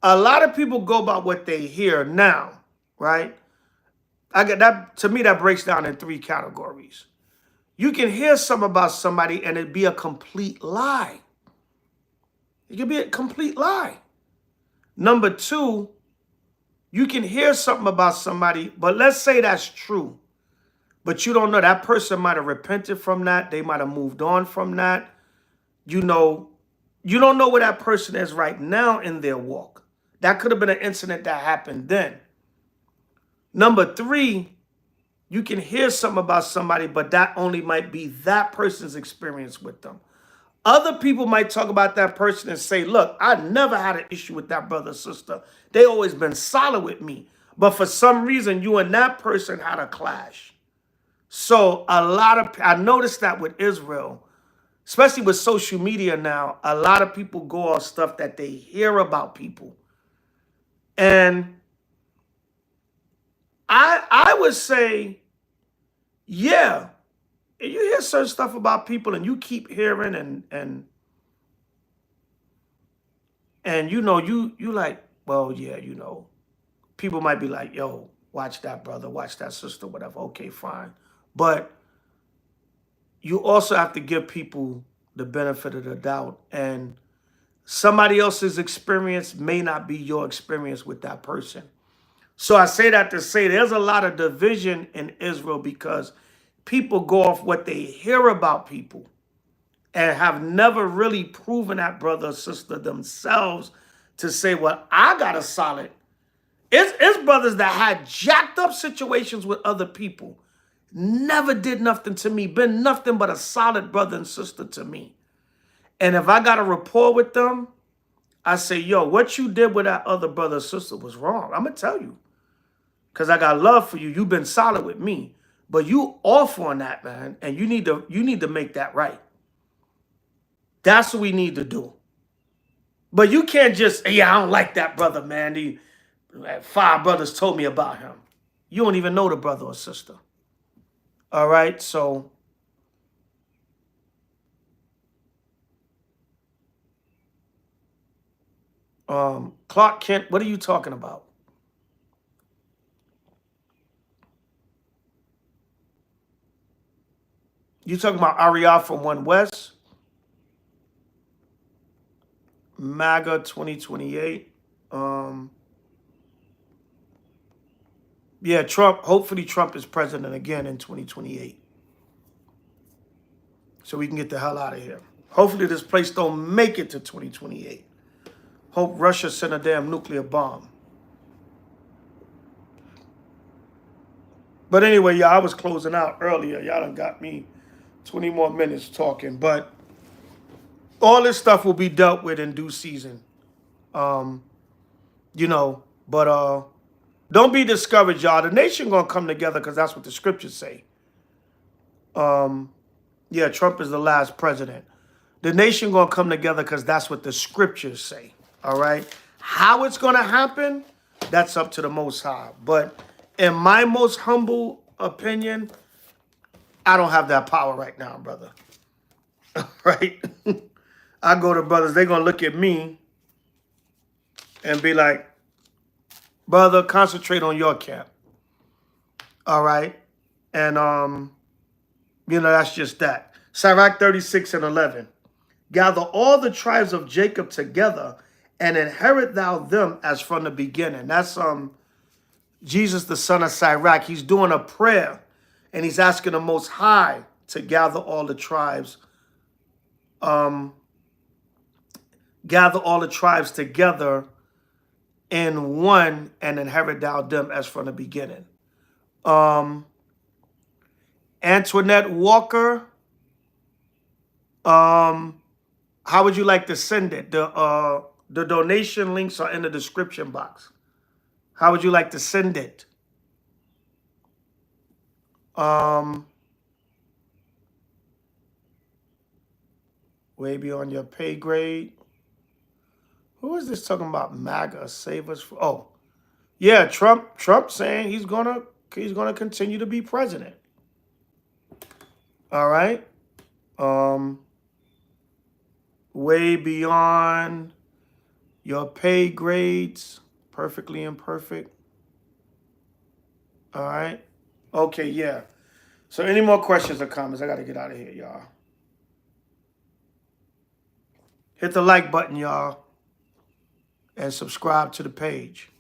A lot of people go by what they hear now, right? I get that. To me, that breaks down in 3 categories. You can hear something about somebody and it be a complete lie. It can be a complete lie. Number 2, you can hear something about somebody, but let's say that's true, but you don't know that person might have repented from that. They might have moved on from that. You don't know where that person is right now in their walk. That could have been an incident that happened then. Number 3, you can hear something about somebody, but that only might be that person's experience with them. Other people might talk about that person and say, look, I never had an issue with that brother or sister. They always been solid with me. But for some reason, you and that person had a clash. So I noticed that with Israel, especially with social media now, a lot of people go off stuff that they hear about people. And I would say, yeah, you hear certain stuff about people and you keep hearing and you like, well, yeah, people might be like, yo, watch that brother, watch that sister, whatever. Okay, fine. But you also have to give people the benefit of the doubt. And somebody else's experience may not be your experience with that person. So I say that to say there's a lot of division in Israel because people go off what they hear about people and have never really proven that brother or sister themselves to say, well, I got a solid. It's brothers that had jacked up situations with other people, never did nothing to me, been nothing but a solid brother and sister to me. And if I got a rapport with them, I say, yo, what you did with that other brother or sister was wrong. I'm going to tell you. Because I got love for you. You've been solid with me. But you off on that, man. And you need to make that right. That's what we need to do. But you can't just, yeah, I don't like that brother, man. 5 brothers told me about him. You don't even know the brother or sister. All right, so Clark Kent, what are you talking about? You talking about Ariel from One West? MAGA 2028. Yeah, Trump, hopefully Trump is president again in 2028. So we can get the hell out of here. Hopefully this place don't make it to 2028. Hope Russia sent a damn nuclear bomb. But anyway, y'all, I was closing out earlier. Y'all done got me 20 more minutes talking. But all this stuff will be dealt with in due season. But don't be discouraged, y'all. The nation gonna come together because that's what the scriptures say. Yeah, Trump is the last president. The nation gonna come together because that's what the scriptures say. All right. How it's gonna happen, that's up to the Most High. But in my most humble opinion, I don't have that power right now, brother. Right? I go to brothers, they're gonna look at me and be like, brother, concentrate on your camp. All right. And that's just that. Sirach 36:11. Gather all the tribes of Jacob together and inherit thou them as from the beginning. That's Jesus, the son of Sirach. He's doing a prayer and he's asking the Most High to gather all the tribes. Gather all the tribes together in one and inherit thou them as from the beginning. Antoinette Walker, how would you like to send it? The donation links are in the description box. How would you like to send it? Way beyond your pay grade. Who is this talking about? MAGA, save us for? Oh, yeah, Trump saying he's gonna continue to be president. All right. Way beyond your pay grades. Perfectly imperfect. All right. Okay, yeah. So any more questions or comments? I got to get out of here, y'all. Hit the like button, y'all. And subscribe to the page.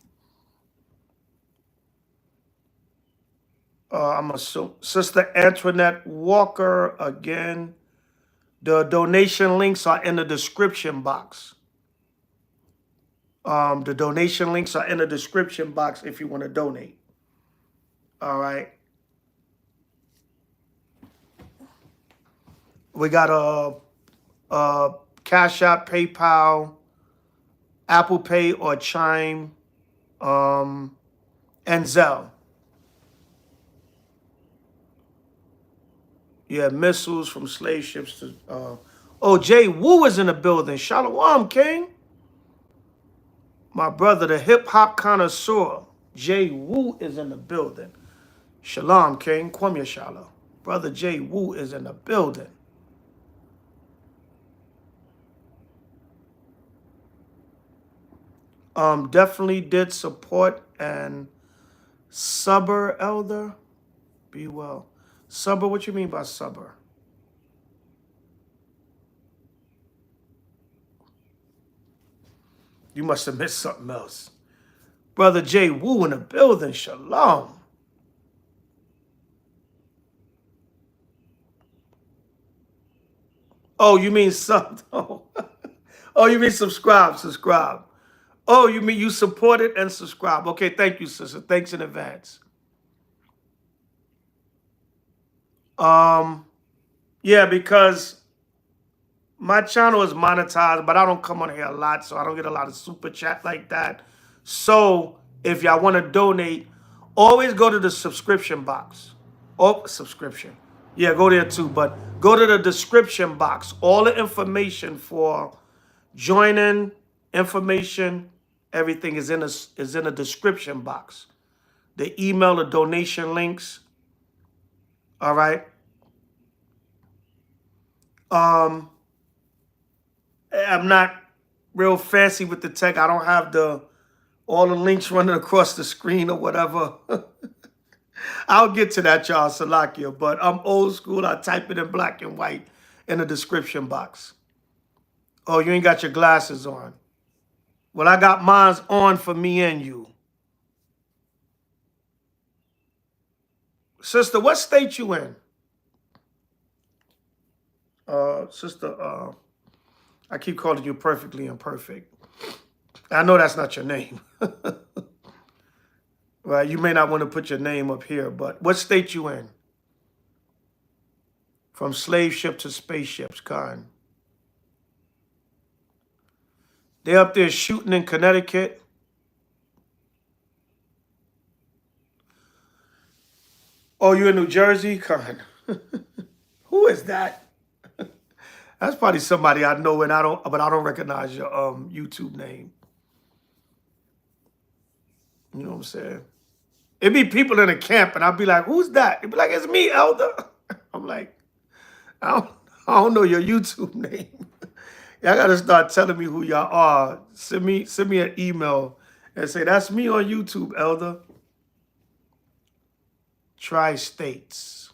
I'm assuming Sister Antoinette Walker again. The donation links are in the description box. The donation links are in the description box if you want to donate. All right. We got a Cash App, PayPal, Apple Pay or Chime, and Zelle. Yeah, missiles from slave ships to... Jay Wu is in the building. Shalom, King. My brother, the hip-hop connoisseur, Jay Wu is in the building. Shalom, King. Kwame Yashala. Brother Jay Wu is in the building. Definitely did support and subber elder. Be well. Subber, what you mean by subber? You must have missed something else. Brother Jay Wu in the building. Shalom. Oh, you mean sub? Oh, you mean subscribe. Oh, you mean you support it and subscribe. Okay, thank you, sister. Thanks in advance. Yeah, because my channel is monetized, but I don't come on here a lot, so I don't get a lot of super chat like that. So if y'all want to donate, always go to the subscription box. Oh, subscription. Yeah, go there too, but go to the description box. All the information for joining, information, everything is in a description box. The email, the donation links. All right. I'm not real fancy with the tech. I don't have all the links running across the screen or whatever. I'll get to that, y'all, Salakia. But I'm old school. I type it in black and white in the description box. Oh, you ain't got your glasses on. Well, I got mine's on for me and you. Sister, what state you in? Sister, I keep calling you Perfectly Imperfect. I know that's not your name. Right? You may not want to put your name up here, but what state you in? From slave ship to spaceships, kind. They up there shooting in Connecticut. Oh, you in New Jersey? Kind. Who is that? That's probably somebody I know, but I don't recognize your YouTube name. You know what I'm saying? It'd be people in a camp, and I'd be like, "Who's that?" It'd be like, "It's me, Elder." I'm like, I don't know your YouTube name. Y'all gotta start telling me who y'all are. Send me an email and say that's me on YouTube, Elder. Tri-states.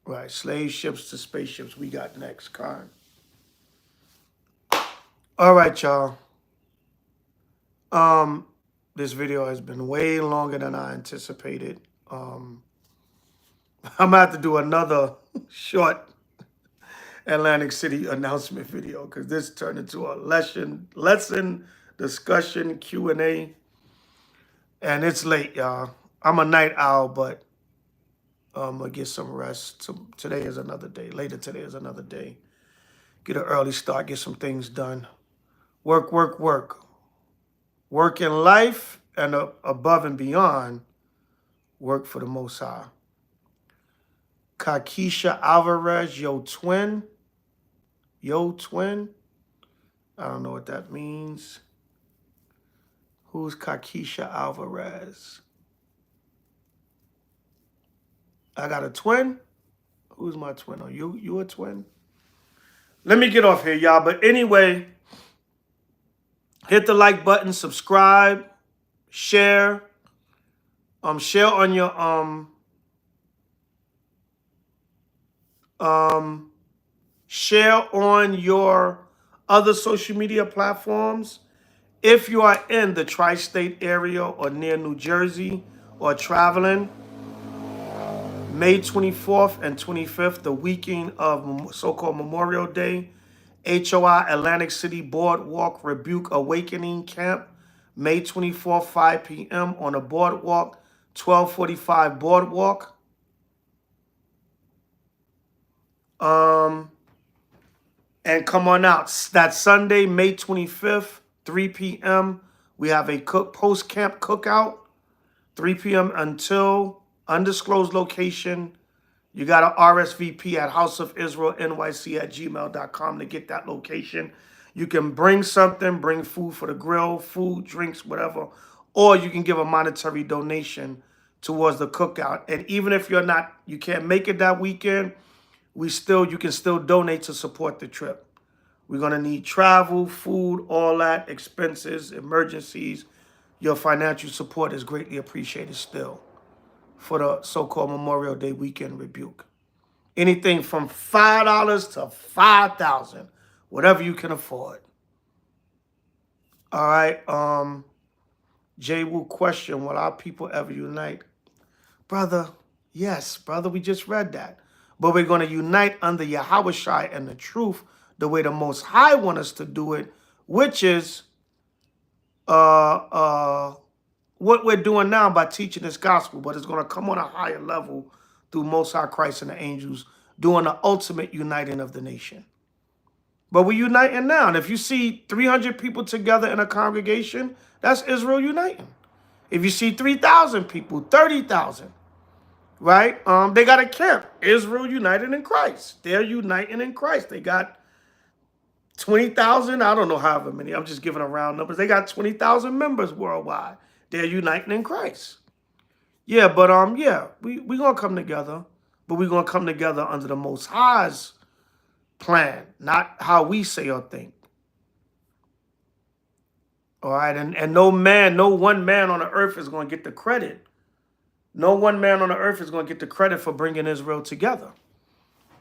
Right, slave ships to spaceships. We got next, Khan. All right, y'all. This video has been way longer than I anticipated. I'm gonna have to do another short Atlantic City announcement video because this turned into a lesson discussion Q&A, and it's late, y'all. I'm a night owl, but I'm gonna get some rest. Today is another day. Later today is another day. Get an early start. Get some things done. Work, work, work. Work in life and above and beyond. Work for the Most High. Kakisha Alvarez, yo twin. Yo twin. I don't know what that means. Who's Kakisha Alvarez? I got a twin? Who's my twin? Are you a twin? Let me get off here, y'all. But anyway, hit the like button, subscribe, share. Share on your share on your other social media platforms. If you are in the tri-state area or near New Jersey or traveling, May 24th and 25th, the weekend of so-called Memorial Day, H.O.I. Atlantic City Boardwalk Rebuke Awakening Camp, May 24th, 5 p.m. on the Boardwalk, 1245 Boardwalk. And come on out. That Sunday, May 25th, 3 p.m., we have a post-camp cookout, 3 p.m. until undisclosed location. You got to RSVP at houseofisraelnyc@gmail.com to get that location. You can bring something, bring food for the grill, food, drinks, whatever, or you can give a monetary donation towards the cookout. And even if you can't make it that weekend, you can still donate to support the trip. We're going to need travel, food, all that, expenses, emergencies. Your financial support is greatly appreciated still for the so-called Memorial Day weekend rebuke. Anything from $5 to $5,000, whatever you can afford. All right. Jay Wu question, will our people ever unite? Brother, yes, brother, we just read that. But we're going to unite under H.O.I and the truth the way the Most High wants us to do it, which is what we're doing now by teaching this gospel, but it's going to come on a higher level through Most High Christ and the angels doing the ultimate uniting of the nation. But we're uniting now. And if you see 300 people together in a congregation, that's Israel uniting. If you see 3,000 people, 30,000, right? They got a camp, Israel united in Christ. They're uniting in Christ. They got 20,000, I don't know however many. I'm just giving around numbers. They got 20,000 members worldwide. They're uniting in Christ. Yeah, but yeah, we going to come together, but we're going to come together under the Most High's plan, not how we say or think. All right, and no man, no one man on the earth is going to get the credit. No one man on the earth is going to get the credit for bringing Israel together.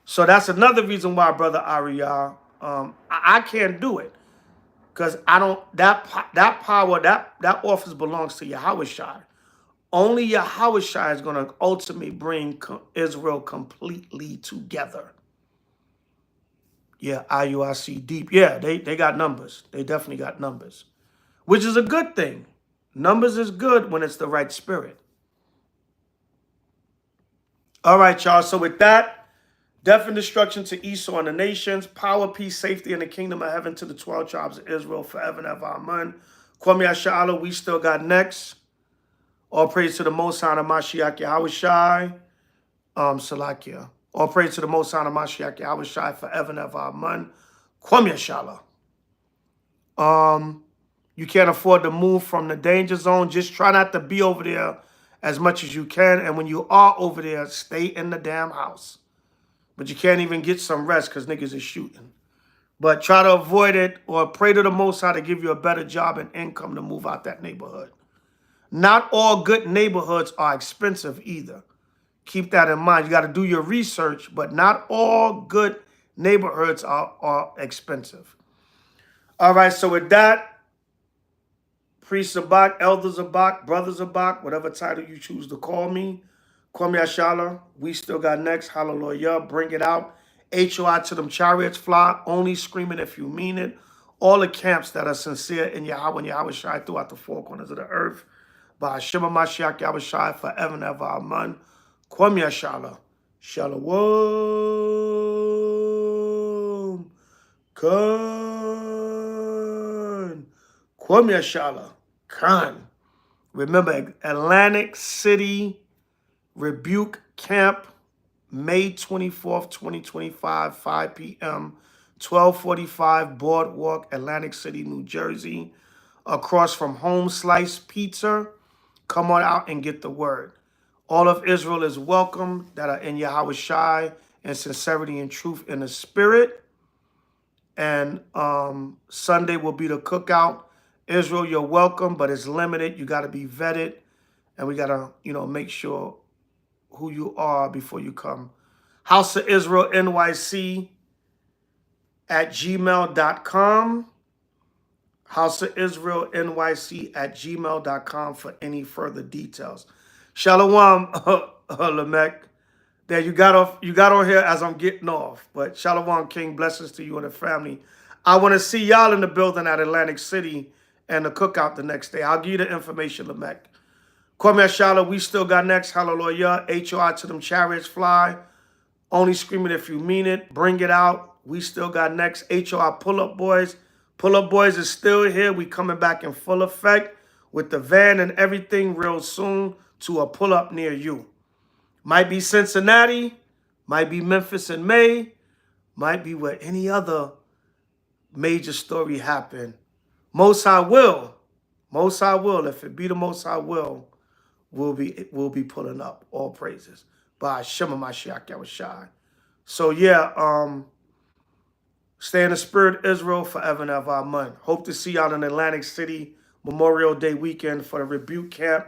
So that's another reason why, Brother Ariyah, I can't do it. Because I don't, that power, that office belongs to Yahushua. Only Yahushua is going to ultimately bring Israel completely together. Yeah, IUIC deep. Yeah, they got numbers. They definitely got numbers, which is a good thing. Numbers is good when it's the right spirit. All right, y'all. So with that, death and destruction to Esau and the nations, power, peace, safety, and the kingdom of heaven to the 12 tribes of Israel forever and ever. Amen. Kwame Asha'Allah, we still got next. All praise to the Most High of Mashiach Yahushai. Salakia. All praise to the Most High of Mashiach Yahushai forever and ever. Amen. Kwame Asha'Allah. You can't afford to move from the danger zone. Just try not to be over there as much as you can. And when you are over there, stay in the damn house. But you can't even get some rest because niggas is shooting. But try to avoid it or pray to the Most High to give you a better job and income to move out that neighborhood. Not all good neighborhoods are expensive either. Keep that in mind. You got to do your research, but not all good neighborhoods are expensive. All right, so with that, Priest Zabak, Elder Zabak, Brother Zabak, whatever title you choose to call me, Kwame Ashala, we still got next. Hallelujah. Bring it out. H.O.I to them chariots fly, only screaming if you mean it. All the camps that are sincere in Yahweh and Yahweh Shai throughout the four corners of the earth. By Shema Mashiach Yahweh Shai forever and ever. Amen. Kwame Ashala. Shalom. Khan. Kwame Ashala. Khan. Remember, Atlantic City Rebuke Camp, May 24th, 2025, 5 p.m., 1245 Boardwalk, Atlantic City, New Jersey, across from Home Slice Pizza. Come on out and get the word. All of Israel is welcome that are in Yahweh Shai and sincerity and truth in the spirit. And Sunday will be the cookout. Israel, you're welcome, but it's limited. You got to be vetted. And we got to, make sure who you are before you come. House of Israel NYC at gmail.com. House of Israel NYC at gmail.com for any further details. Shalom, Lamech. There you got on here as I'm getting off. But Shalom, King, blessings to you and the family. I want to see y'all in the building at Atlantic City and the cookout the next day. I'll give you the information, Lamech. Kwame Ashala, we still got next. Hallelujah. H.O.I to them chariots fly. Only screaming if you mean it. Bring it out. We still got next. H.O.I pull-up boys. Pull-up boys is still here. We coming back in full effect with the van and everything real soon to a pull-up near you. Might be Cincinnati. Might be Memphis in May. Might be where any other major story happened. Most High will. Most High will. If it be the Most High will, we'll be pulling up. All praises. By Shema Mashiach Yahushai. So yeah, stay in the spirit, Israel, forever and ever. Amen. Hope to see y'all in Atlantic City Memorial Day weekend for the Rebuke Camp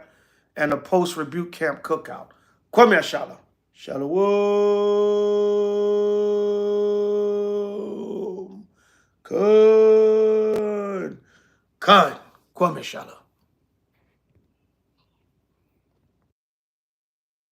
and the post-Rebuke Camp cookout. Kwame Ashala. Shalom. Khan. Kwame Ashala.